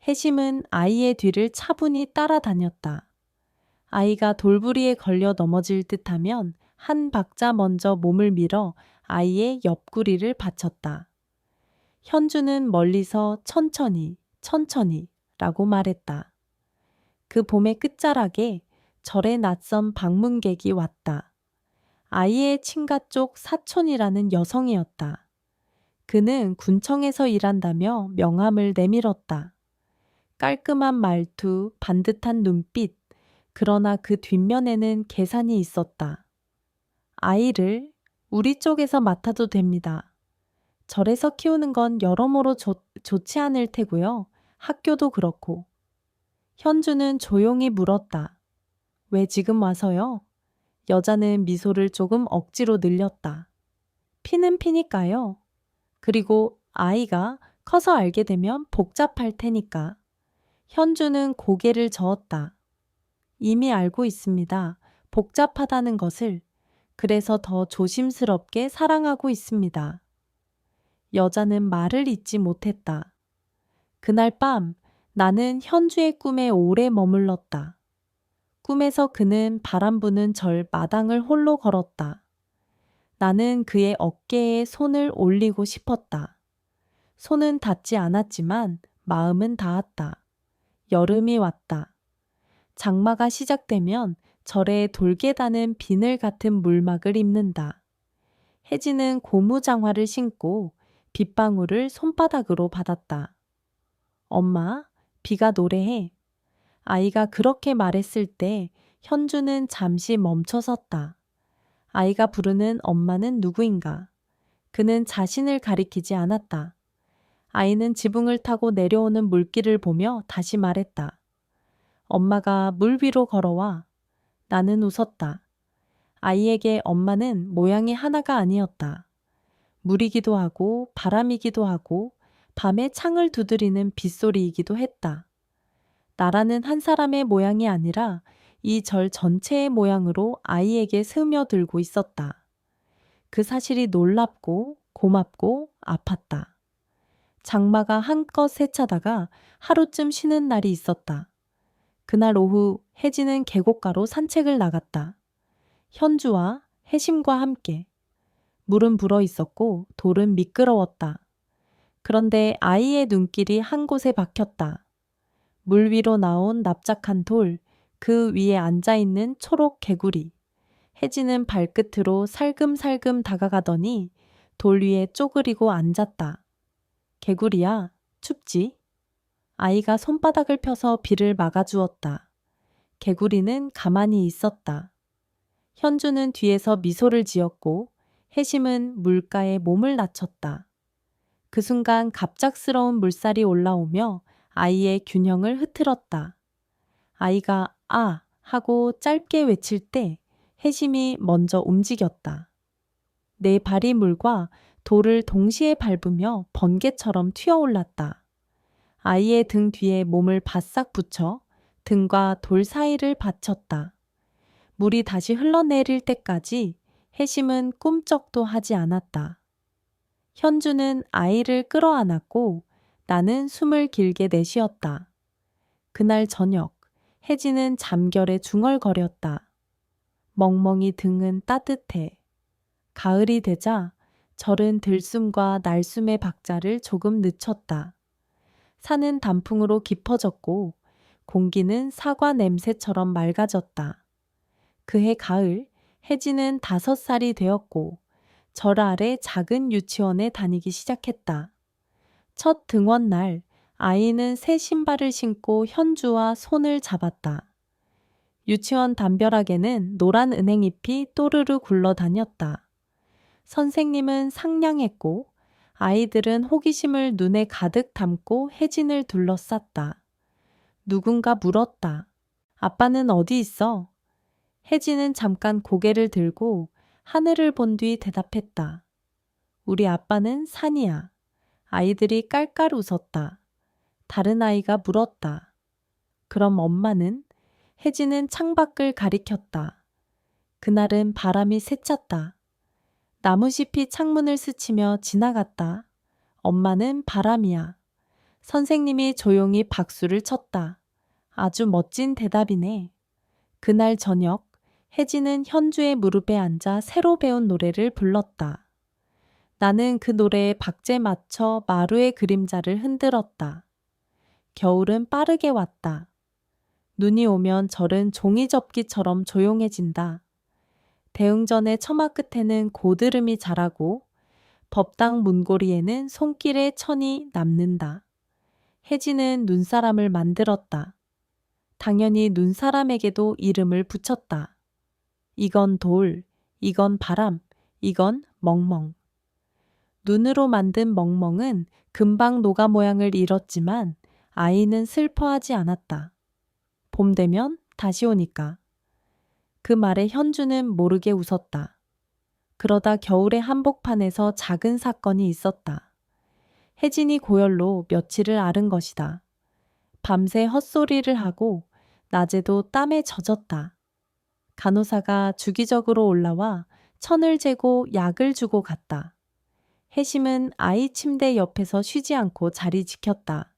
혜심은 아이의 뒤를 차분히 따라다녔다. 아이가 돌부리에 걸려 넘어질 듯하면 한 박자 먼저 몸을 밀어 아이의 옆구리를 받쳤다. 현주는 멀리서 천천히, 천천히 라고 말했다. 그 봄의 끝자락에 절에 낯선 방문객이 왔다. 아이의 친가 쪽 사촌이라는 여성이었다. 그는 군청에서 일한다며 명함을 내밀었다. 깔끔한 말투, 반듯한 눈빛, 그러나 그 뒷면에는 계산이 있었다. 아이를 우리 쪽에서 맡아도 됩니다. 절에서 키우는 건 여러모로 좋지 않을 테고요. 학교도 그렇고. 현주는 조용히 물었다. 왜 지금 와서요? 여자는 미소를 조금 억지로 늘렸다. 피는 피니까요. 그리고 아이가 커서 알게 되면 복잡할 테니까. 현주는 고개를 저었다. 이미 알고 있습니다. 복잡하다는 것을. 그래서 더 조심스럽게 사랑하고 있습니다. 여자는 말을 잇지 못했다. 그날 밤 나는 현주의 꿈에 오래 머물렀다. 꿈에서 그는 바람 부는 절 마당을 홀로 걸었다. 나는 그의 어깨에 손을 올리고 싶었다. 손은 닿지 않았지만 마음은 닿았다. 여름이 왔다. 장마가 시작되면 절에 돌게 다는 비늘 같은 물막을 입는다. 혜진은 고무장화를 신고 빗방울을 손바닥으로 받았다. 엄마, 비가 노래해. 아이가 그렇게 말했을 때 현주는 잠시 멈춰섰다. 아이가 부르는 엄마는 누구인가? 그는 자신을 가리키지 않았다. 아이는 지붕을 타고 내려오는 물길을 보며 다시 말했다. 엄마가 물 위로 걸어와. 나는 웃었다. 아이에게 엄마는 모양이 하나가 아니었다. 물이기도 하고 바람이기도 하고 밤에 창을 두드리는 빗소리이기도 했다. 나라는 한 사람의 모양이 아니라 이 절 전체의 모양으로 아이에게 스며들고 있었다. 그 사실이 놀랍고 고맙고 아팠다. 장마가 한껏 세차다가 하루쯤 쉬는 날이 있었다. 그날 오후 혜진은 계곡가로 산책을 나갔다. 현주와 혜심과 함께. 물은 불어 있었고 돌은 미끄러웠다. 그런데 아이의 눈길이 한 곳에 박혔다. 물 위로 나온 납작한 돌, 그 위에 앉아있는 초록 개구리. 혜진은 발끝으로 살금살금 다가가더니 돌 위에 쪼그리고 앉았다. 개구리야, 춥지? 아이가 손바닥을 펴서 비를 막아주었다. 개구리는 가만히 있었다. 현주는 뒤에서 미소를 지었고 혜심은 물가에 몸을 낮췄다. 그 순간 갑작스러운 물살이 올라오며 아이의 균형을 흐트렀다. 아이가 아 하고 짧게 외칠 때 혜심이 먼저 움직였다. 내 발이 물과 돌을 동시에 밟으며 번개처럼 튀어올랐다. 아이의 등 뒤에 몸을 바싹 붙여 등과 돌 사이를 받쳤다. 물이 다시 흘러내릴 때까지 혜심은 꿈쩍도 하지 않았다. 현주는 아이를 끌어안았고 나는 숨을 길게 내쉬었다. 그날 저녁 혜진은 잠결에 중얼거렸다. 멍멍이 등은 따뜻해. 가을이 되자 절은 들숨과 날숨의 박자를 조금 늦췄다. 산은 단풍으로 깊어졌고 공기는 사과 냄새처럼 맑아졌다. 그해 가을 혜진은 5살이 되었고 절 아래 작은 유치원에 다니기 시작했다. 첫 등원날 아이는 새 신발을 신고 현주와 손을 잡았다. 유치원 담벼락에는 노란 은행잎이 또르르 굴러다녔다. 선생님은 상냥했고 아이들은 호기심을 눈에 가득 담고 혜진을 둘러쌌다. 누군가 물었다. 아빠는 어디 있어? 혜진은 잠깐 고개를 들고 하늘을 본 뒤 대답했다. 우리 아빠는 산이야. 아이들이 깔깔 웃었다. 다른 아이가 물었다. 그럼 엄마는? 혜진은 창밖을 가리켰다. 그날은 바람이 세찼다. 나무잎이 창문을 스치며 지나갔다. 엄마는 바람이야. 선생님이 조용히 박수를 쳤다. 아주 멋진 대답이네. 그날 저녁 혜진은 현주의 무릎에 앉아 새로 배운 노래를 불렀다. 나는 그 노래에 박자에 맞춰 마루의 그림자를 흔들었다. 겨울은 빠르게 왔다. 눈이 오면 절은 종이접기처럼 조용해진다. 대흥전의 처마 끝에는 고드름이 자라고 법당 문고리에는 손길의 천이 남는다. 혜진은 눈사람을 만들었다. 당연히 눈사람에게도 이름을 붙였다. 이건 돌, 이건 바람, 이건 멍멍. 눈으로 만든 멍멍은 금방 노가 모양을 잃었지만 아이는 슬퍼하지 않았다. 봄 되면 다시 오니까. 그 말에 현주는 모르게 웃었다. 그러다 겨울의 한복판에서 작은 사건이 있었다. 혜진이 고열로 며칠을 앓은 것이다. 밤새 헛소리를 하고 낮에도 땀에 젖었다. 간호사가 주기적으로 올라와 천을 재고 약을 주고 갔다. 혜심은 아이 침대 옆에서 쉬지 않고 자리 지켰다.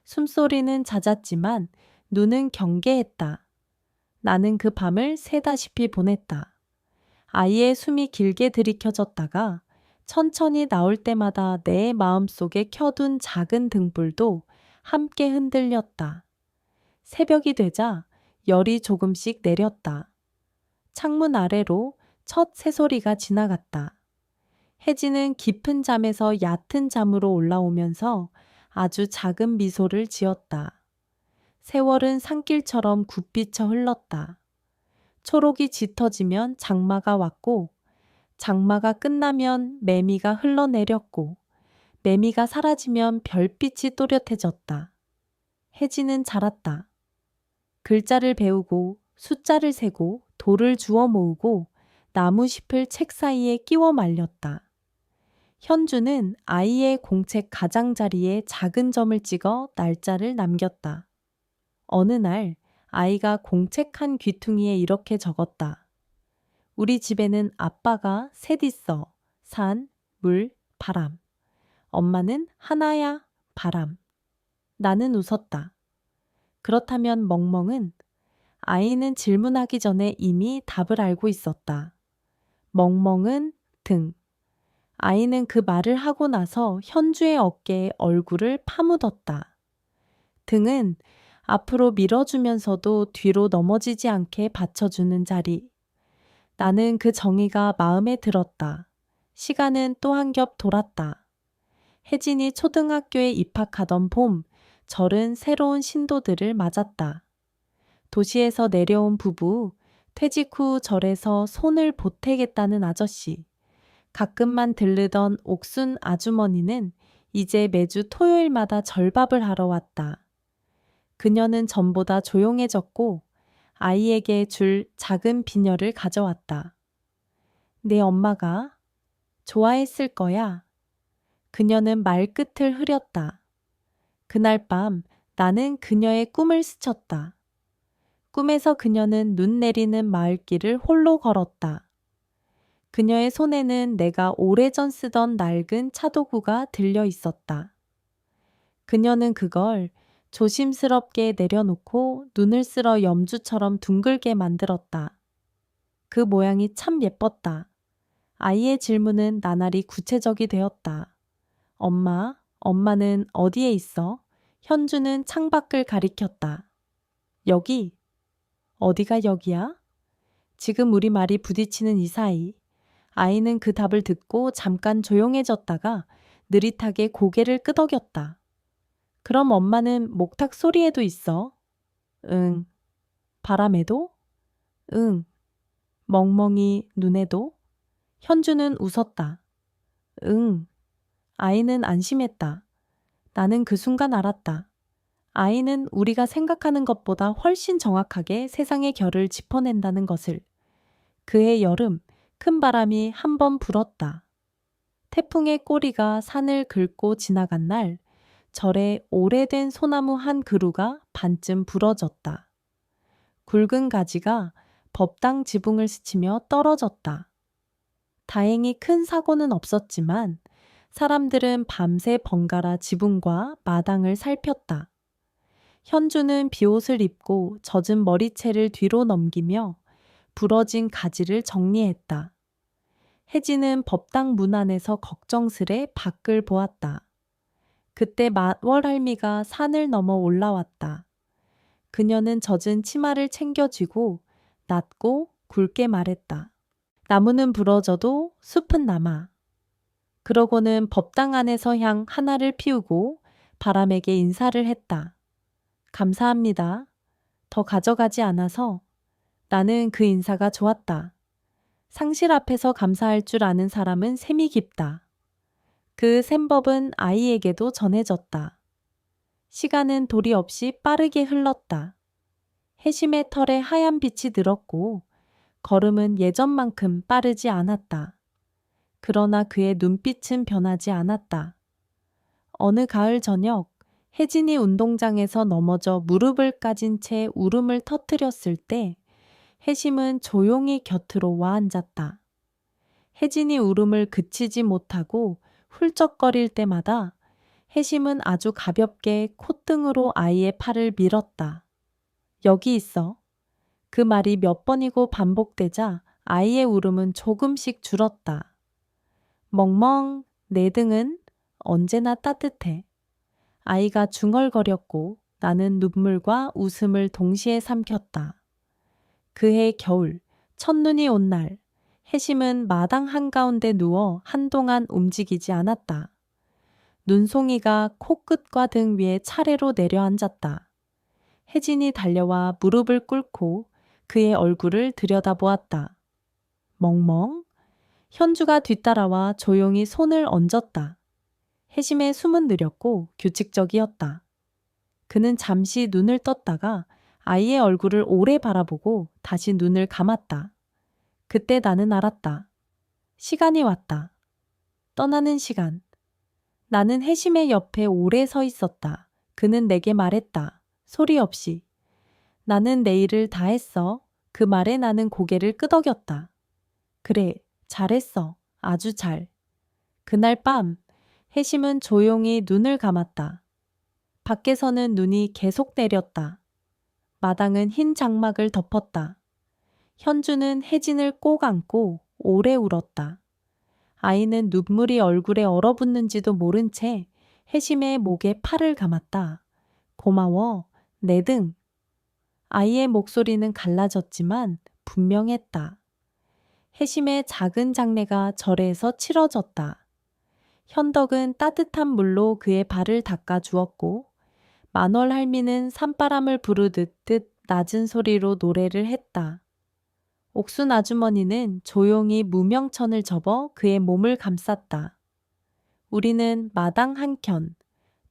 숨소리는 잦았지만 눈은 경계했다. 나는 그 밤을 새다시피 보냈다. 아이의 숨이 길게 들이켜졌다가 천천히 나올 때마다 내 마음속에 켜둔 작은 등불도 함께 흔들렸다. 새벽이 되자 열이 조금씩 내렸다. 창문 아래로 첫 새소리가 지나갔다. 혜진은 깊은 잠에서 얕은 잠으로 올라오면서 아주 작은 미소를 지었다. 세월은 산길처럼 굽비쳐 흘렀다. 초록이 짙어지면 장마가 왔고, 장마가 끝나면 매미가 흘러내렸고, 매미가 사라지면 별빛이 또렷해졌다. 혜진은 자랐다. 글자를 배우고 숫자를 세고 돌을 주워 모으고 나무잎을 책 사이에 끼워 말렸다. 현주는 아이의 공책 가장자리에 작은 점을 찍어 날짜를 남겼다. 어느 날 아이가 공책 한 귀퉁이에 이렇게 적었다. 우리 집에는 아빠가 셋 있어. 산, 물, 바람. 엄마는 하나야, 바람. 나는 웃었다. 그렇다면 멍멍은? 아이는 질문하기 전에 이미 답을 알고 있었다. 멍멍은 등. 아이는 그 말을 하고 나서 현주의 어깨에 얼굴을 파묻었다. 등은 앞으로 밀어주면서도 뒤로 넘어지지 않게 받쳐주는 자리. 나는 그 정의가 마음에 들었다. 시간은 또 한 겹 돌았다. 혜진이 초등학교에 입학하던 봄, 절은 새로운 신도들을 맞았다. 도시에서 내려온 부부, 퇴직 후 절에서 손을 보태겠다는 아저씨, 가끔만 들르던 옥순 아주머니는 이제 매주 토요일마다 절밥을 하러 왔다. 그녀는 전보다 조용해졌고 아이에게 줄 작은 비녀를 가져왔다. 내 엄마가 좋아했을 거야. 그녀는 말끝을 흐렸다. 그날 밤 나는 그녀의 꿈을 스쳤다. 꿈에서 그녀는 눈 내리는 마을길을 홀로 걸었다. 그녀의 손에는 내가 오래전 쓰던 낡은 차도구가 들려 있었다. 그녀는 그걸 조심스럽게 내려놓고 눈을 쓸어 염주처럼 둥글게 만들었다. 그 모양이 참 예뻤다. 아이의 질문은 나날이 구체적이 되었다. 엄마는 어디에 있어? 현주는 창밖을 가리켰다. 여기. 어디가 여기야? 지금 우리 말이 부딪히는 이 사이. 아이는 그 답을 듣고 잠깐 조용해졌다가 느릿하게 고개를 끄덕였다. 그럼 엄마는 목탁 소리에도 있어? 응. 바람에도? 응. 멍멍이 눈에도? 현주는 웃었다. 응. 아이는 안심했다. 나는 그 순간 알았다. 아이는 우리가 생각하는 것보다 훨씬 정확하게 세상의 결을 짚어낸다는 것을. 그해 여름, 큰 바람이 한 번 불었다. 태풍의 꼬리가 산을 긁고 지나간 날, 절에 오래된 소나무 한 그루가 반쯤 부러졌다. 굵은 가지가 법당 지붕을 스치며 떨어졌다. 다행히 큰 사고는 없었지만 사람들은 밤새 번갈아 지붕과 마당을 살폈다. 현주는 비옷을 입고 젖은 머리채를 뒤로 넘기며 부러진 가지를 정리했다. 혜진은 법당 문 안에서 걱정스레 밖을 보았다. 그때 마월할미가 산을 넘어 올라왔다. 그녀는 젖은 치마를 챙겨쥐고 낮고 굵게 말했다. 나무는 부러져도 숲은 남아. 그러고는 법당 안에서 향 하나를 피우고 바람에게 인사를 했다. 감사합니다. 더 가져가지 않아서. 나는 그 인사가 좋았다. 상실 앞에서 감사할 줄 아는 사람은 셈이 깊다. 그 셈법은 아이에게도 전해졌다. 시간은 도리 없이 빠르게 흘렀다. 해심의 털에 하얀 빛이 들었고 걸음은 예전만큼 빠르지 않았다. 그러나 그의 눈빛은 변하지 않았다. 어느 가을 저녁 혜진이 운동장에서 넘어져 무릎을 까진 채 울음을 터뜨렸을 때 해심은 조용히 곁으로 와 앉았다. 혜진이 울음을 그치지 못하고 훌쩍거릴 때마다 해심은 아주 가볍게 콧등으로 아이의 팔을 밀었다. 여기 있어. 그 말이 몇 번이고 반복되자 아이의 울음은 조금씩 줄었다. 멍멍, 내 등은 언제나 따뜻해. 아이가 중얼거렸고 나는 눈물과 웃음을 동시에 삼켰다. 그해 겨울, 첫눈이 온 날, 해심은 마당 한가운데 누워 한동안 움직이지 않았다. 눈송이가 코끝과 등 위에 차례로 내려앉았다. 혜진이 달려와 무릎을 꿇고 그의 얼굴을 들여다보았다. 멍멍. 현주가 뒤따라와 조용히 손을 얹었다. 혜심의 숨은 느렸고 규칙적이었다. 그는 잠시 눈을 떴다가 아이의 얼굴을 오래 바라보고 다시 눈을 감았다. 그때 나는 알았다. 시간이 왔다. 떠나는 시간. 나는 혜심의 옆에 오래 서 있었다. 그는 내게 말했다. 소리 없이. 나는 내 일을 다 했어. 그 말에 나는 고개를 끄덕였다. 그래, 잘했어. 아주 잘. 그날 밤, 혜심은 조용히 눈을 감았다. 밖에서는 눈이 계속 내렸다. 마당은 흰 장막을 덮었다. 현주는 혜진을 꼭 안고 오래 울었다. 아이는 눈물이 얼굴에 얼어붙는지도 모른 채 혜심의 목에 팔을 감았다. 고마워, 내 등. 아이의 목소리는 갈라졌지만 분명했다. 혜심의 작은 장례가 절에서 치러졌다. 현덕은 따뜻한 물로 그의 발을 닦아 주었고 만월 할미는 산바람을 부르듯 낮은 소리로 노래를 했다. 옥순 아주머니는 조용히 무명천을 접어 그의 몸을 감쌌다. 우리는 마당 한켠,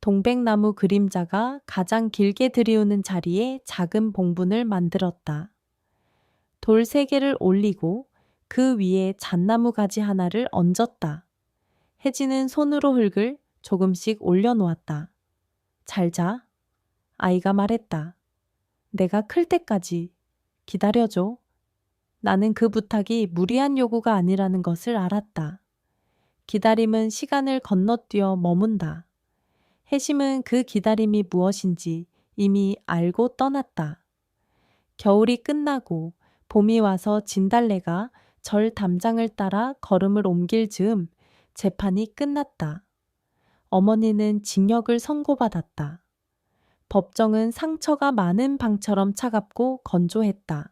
동백나무 그림자가 가장 길게 들이우는 자리에 작은 봉분을 만들었다. 돌 3개를 올리고 그 위에 잣나무 가지 하나를 얹었다. 혜진은 손으로 흙을 조금씩 올려놓았다. 잘 자. 아이가 말했다. 내가 클 때까지 기다려줘. 나는 그 부탁이 무리한 요구가 아니라는 것을 알았다. 기다림은 시간을 건너뛰어 머문다. 혜심은 그 기다림이 무엇인지 이미 알고 떠났다. 겨울이 끝나고 봄이 와서 진달래가 절 담장을 따라 걸음을 옮길 즈음 재판이 끝났다. 어머니는 징역을 선고받았다. 법정은 상처가 많은 방처럼 차갑고 건조했다.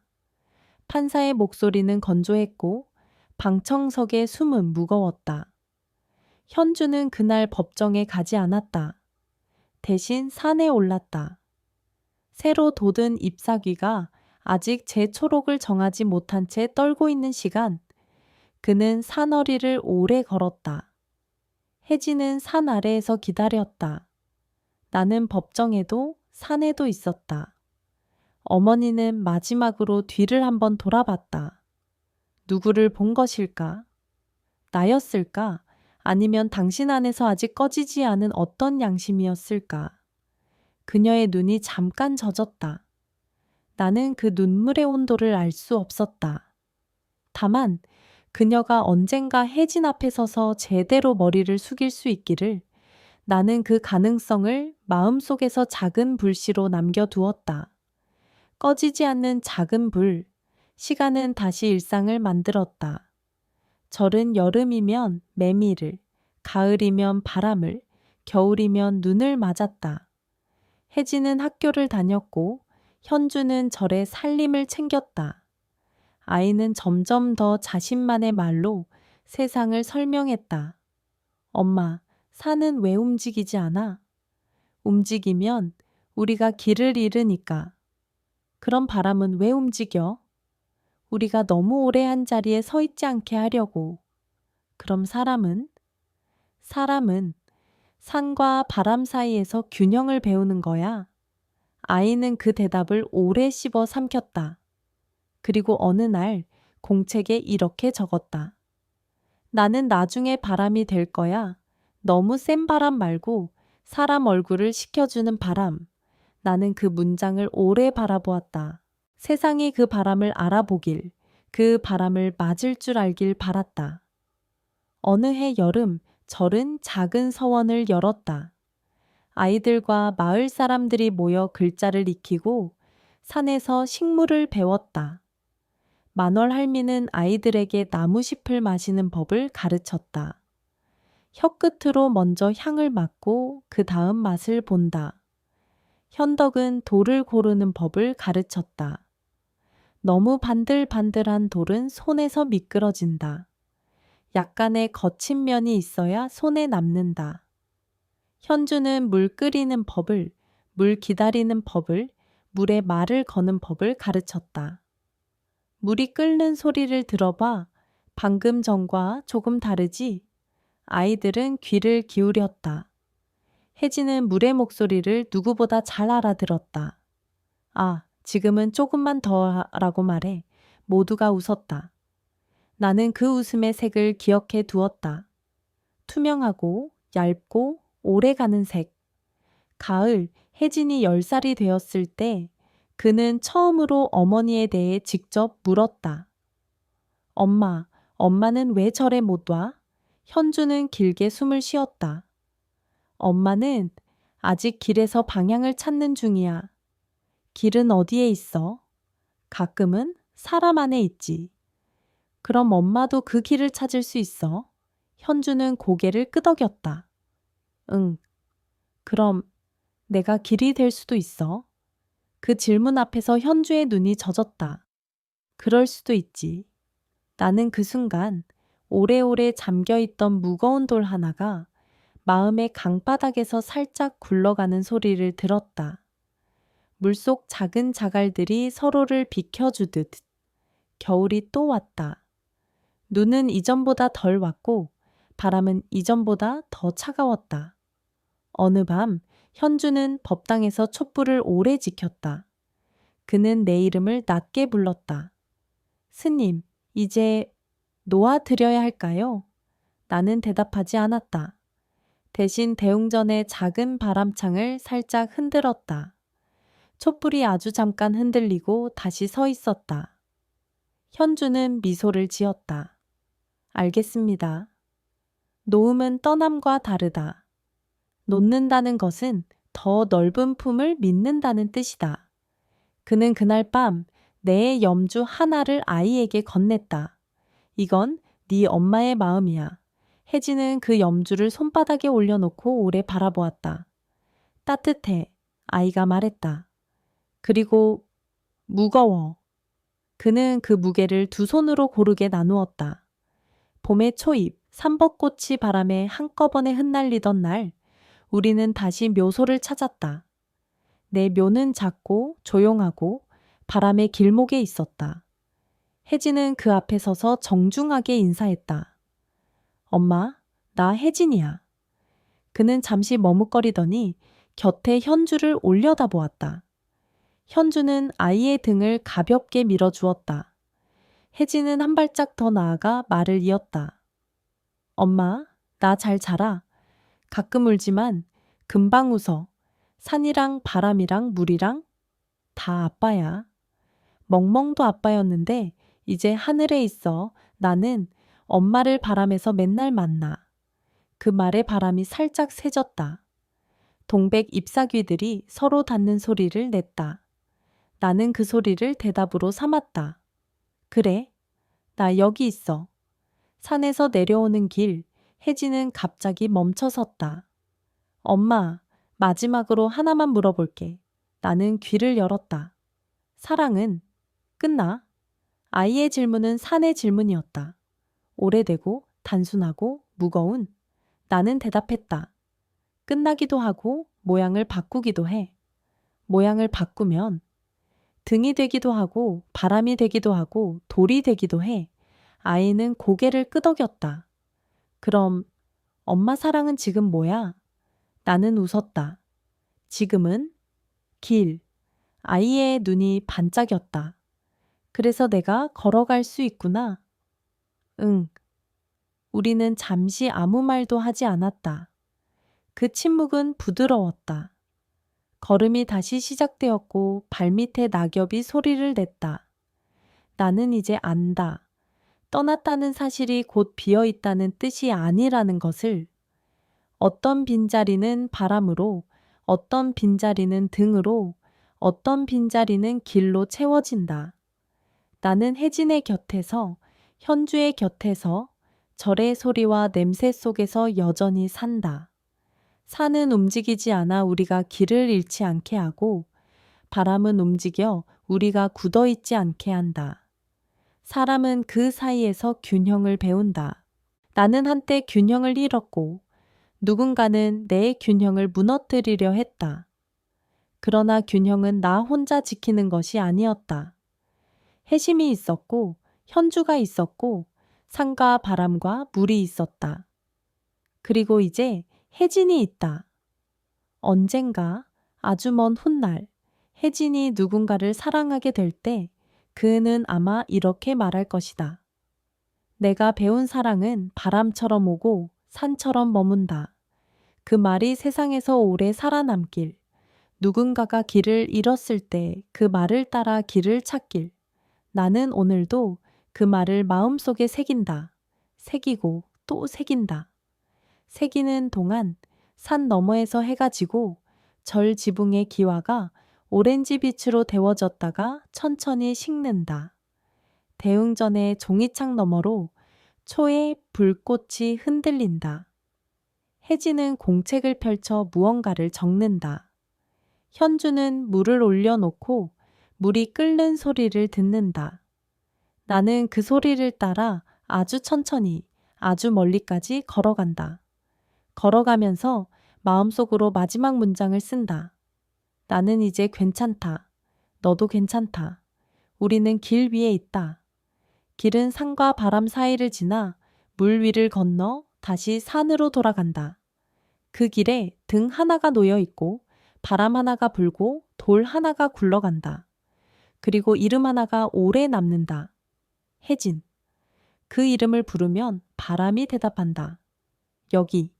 판사의 목소리는 건조했고 방청석의 숨은 무거웠다. 현주는 그날 법정에 가지 않았다. 대신 산에 올랐다. 새로 돋은 잎사귀가 아직 제 초록을 정하지 못한 채 떨고 있는 시간, 그는 산허리를 오래 걸었다. 혜진은 산 아래에서 기다렸다. 나는 법정에도 산에도 있었다. 어머니는 마지막으로 뒤를 한번 돌아봤다. 누구를 본 것일까? 나였을까? 아니면 당신 안에서 아직 꺼지지 않은 어떤 양심이었을까? 그녀의 눈이 잠깐 젖었다. 나는 그 눈물의 온도를 알 수 없었다. 다만 그녀가 언젠가 혜진 앞에 서서 제대로 머리를 숙일 수 있기를 나는 그 가능성을 마음속에서 작은 불씨로 남겨두었다. 꺼지지 않는 작은 불, 시간은 다시 일상을 만들었다. 절은 여름이면 매미를, 가을이면 바람을, 겨울이면 눈을 맞았다. 혜진은 학교를 다녔고 현주는 절의 살림을 챙겼다. 아이는 점점 더 자신만의 말로 세상을 설명했다. 엄마, 산은 왜 움직이지 않아? 움직이면 우리가 길을 잃으니까. 그럼 바람은 왜 움직여? 우리가 너무 오래 한 자리에 서 있지 않게 하려고. 그럼 사람은? 사람은 산과 바람 사이에서 균형을 배우는 거야. 아이는 그 대답을 오래 씹어 삼켰다. 그리고 어느 날 공책에 이렇게 적었다. 나는 나중에 바람이 될 거야. 너무 센 바람 말고 사람 얼굴을 식혀주는 바람. 나는 그 문장을 오래 바라보았다. 세상이 그 바람을 알아보길, 그 바람을 맞을 줄 알길 바랐다. 어느 해 여름, 절은 작은 서원을 열었다. 아이들과 마을 사람들이 모여 글자를 익히고 산에서 식물을 배웠다. 만월 할미는 아이들에게 나무잎을 마시는 법을 가르쳤다. 혀끝으로 먼저 향을 맡고 그 다음 맛을 본다. 현덕은 돌을 고르는 법을 가르쳤다. 너무 반들반들한 돌은 손에서 미끄러진다. 약간의 거친 면이 있어야 손에 남는다. 현주는 물 끓이는 법을, 물 기다리는 법을, 물에 말을 거는 법을 가르쳤다. 물이 끓는 소리를 들어봐. 방금 전과 조금 다르지? 아이들은 귀를 기울였다. 혜진은 물의 목소리를 누구보다 잘 알아들었다. 아, 지금은 조금만 더 라고 말해. 모두가 웃었다. 나는 그 웃음의 색을 기억해 두었다. 투명하고 얇고 오래가는 색. 가을, 혜진이 10살이 되었을 때 그는 처음으로 어머니에 대해 직접 물었다. 엄마, 엄마는 왜 절에 못 와? 현주는 길게 숨을 쉬었다. 엄마는 아직 길에서 방향을 찾는 중이야. 길은 어디에 있어? 가끔은 사람 안에 있지. 그럼 엄마도 그 길을 찾을 수 있어? 현주는 고개를 끄덕였다. 응. 그럼 내가 길이 될 수도 있어? 그 질문 앞에서 현주의 눈이 젖었다. 그럴 수도 있지. 나는 그 순간 오래오래 잠겨있던 무거운 돌 하나가 마음의 강바닥에서 살짝 굴러가는 소리를 들었다. 물속 작은 자갈들이 서로를 비켜주듯 겨울이 또 왔다. 눈은 이전보다 덜 왔고 바람은 이전보다 더 차가웠다. 어느 밤 현주는 법당에서 촛불을 오래 지켰다. 그는 내 이름을 낮게 불렀다. 스님, 이제 놓아드려야 할까요? 나는 대답하지 않았다. 대신 대웅전의 작은 바람창을 살짝 흔들었다. 촛불이 아주 잠깐 흔들리고 다시 서 있었다. 현주는 미소를 지었다. 알겠습니다. 놓음은 떠남과 다르다. 놓는다는 것은 더 넓은 품을 믿는다는 뜻이다. 그는 그날 밤 내 염주 하나를 아이에게 건넸다. 이건 네 엄마의 마음이야. 혜진은 그 염주를 손바닥에 올려놓고 오래 바라보았다. 따뜻해. 아이가 말했다. 그리고 무거워. 그는 그 무게를 두 손으로 고르게 나누었다. 봄의 초입, 삼벚꽃이 바람에 한꺼번에 흩날리던 날, 우리는 다시 묘소를 찾았다. 내 묘는 작고 조용하고 바람의 길목에 있었다. 혜진은 그 앞에 서서 정중하게 인사했다. 엄마, 나 혜진이야. 그는 잠시 머뭇거리더니 곁에 현주를 올려다보았다. 현주는 아이의 등을 가볍게 밀어주었다. 혜진은 한 발짝 더 나아가 말을 이었다. 엄마, 나 잘 자라. 가끔 울지만 금방 웃어. 산이랑 바람이랑 물이랑 다 아빠야. 멍멍도 아빠였는데 이제 하늘에 있어. 나는 엄마를 바람에서 맨날 만나. 그 말에 바람이 살짝 새졌다. 동백 잎사귀들이 서로 닿는 소리를 냈다. 나는 그 소리를 대답으로 삼았다. 그래, 나 여기 있어. 산에서 내려오는 길, 혜진은 갑자기 멈춰섰다. 엄마, 마지막으로 하나만 물어볼게. 나는 귀를 열었다. 사랑은 끝나? 아이의 질문은 산의 질문이었다. 오래되고 단순하고 무거운. 나는 대답했다. 끝나기도 하고 모양을 바꾸기도 해. 모양을 바꾸면 등이 되기도 하고 바람이 되기도 하고 돌이 되기도 해. 아이는 고개를 끄덕였다. 그럼 엄마 사랑은 지금 뭐야? 나는 웃었다. 지금은 길. 아이의 눈이 반짝였다. 그래서 내가 걸어갈 수 있구나. 응. 우리는 잠시 아무 말도 하지 않았다. 그 침묵은 부드러웠다. 걸음이 다시 시작되었고 발밑에 낙엽이 소리를 냈다. 나는 이제 안다. 떠났다는 사실이 곧 비어 있다는 뜻이 아니라는 것을. 어떤 빈자리는 바람으로, 어떤 빈자리는 등으로, 어떤 빈자리는 길로 채워진다. 나는 혜진의 곁에서, 현주의 곁에서, 절의 소리와 냄새 속에서 여전히 산다. 산은 움직이지 않아 우리가 길을 잃지 않게 하고, 바람은 움직여 우리가 굳어 있지 않게 한다. 사람은 그 사이에서 균형을 배운다. 나는 한때 균형을 잃었고, 누군가는 내 균형을 무너뜨리려 했다. 그러나 균형은 나 혼자 지키는 것이 아니었다. 해심이 있었고, 현주가 있었고, 산과 바람과 물이 있었다. 그리고 이제 혜진이 있다. 언젠가 아주 먼 훗날 혜진이 누군가를 사랑하게 될 때 그는 아마 이렇게 말할 것이다. 내가 배운 사랑은 바람처럼 오고 산처럼 머문다. 그 말이 세상에서 오래 살아남길, 누군가가 길을 잃었을 때 그 말을 따라 길을 찾길, 나는 오늘도 그 말을 마음속에 새긴다. 새기고 또 새긴다. 새기는 동안 산 너머에서 해가 지고 절 지붕의 기와가 오렌지 빛으로 데워졌다가 천천히 식는다. 대웅전의 종이창 너머로 초의 불꽃이 흔들린다. 혜진은 공책을 펼쳐 무언가를 적는다. 현주는 물을 올려놓고 물이 끓는 소리를 듣는다. 나는 그 소리를 따라 아주 천천히, 아주 멀리까지 걸어간다. 걸어가면서 마음속으로 마지막 문장을 쓴다. 나는 이제 괜찮다. 너도 괜찮다. 우리는 길 위에 있다. 길은 산과 바람 사이를 지나 물 위를 건너 다시 산으로 돌아간다. 그 길에 등 하나가 놓여 있고 바람 하나가 불고 돌 하나가 굴러간다. 그리고 이름 하나가 오래 남는다. 혜진. 그 이름을 부르면 바람이 대답한다. 여기.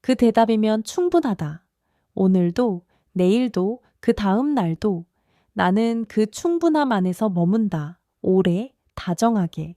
그 대답이면 충분하다. 오늘도, 내일도, 그 다음 날도 나는 그 충분함 안에서 머문다. 오래, 다정하게.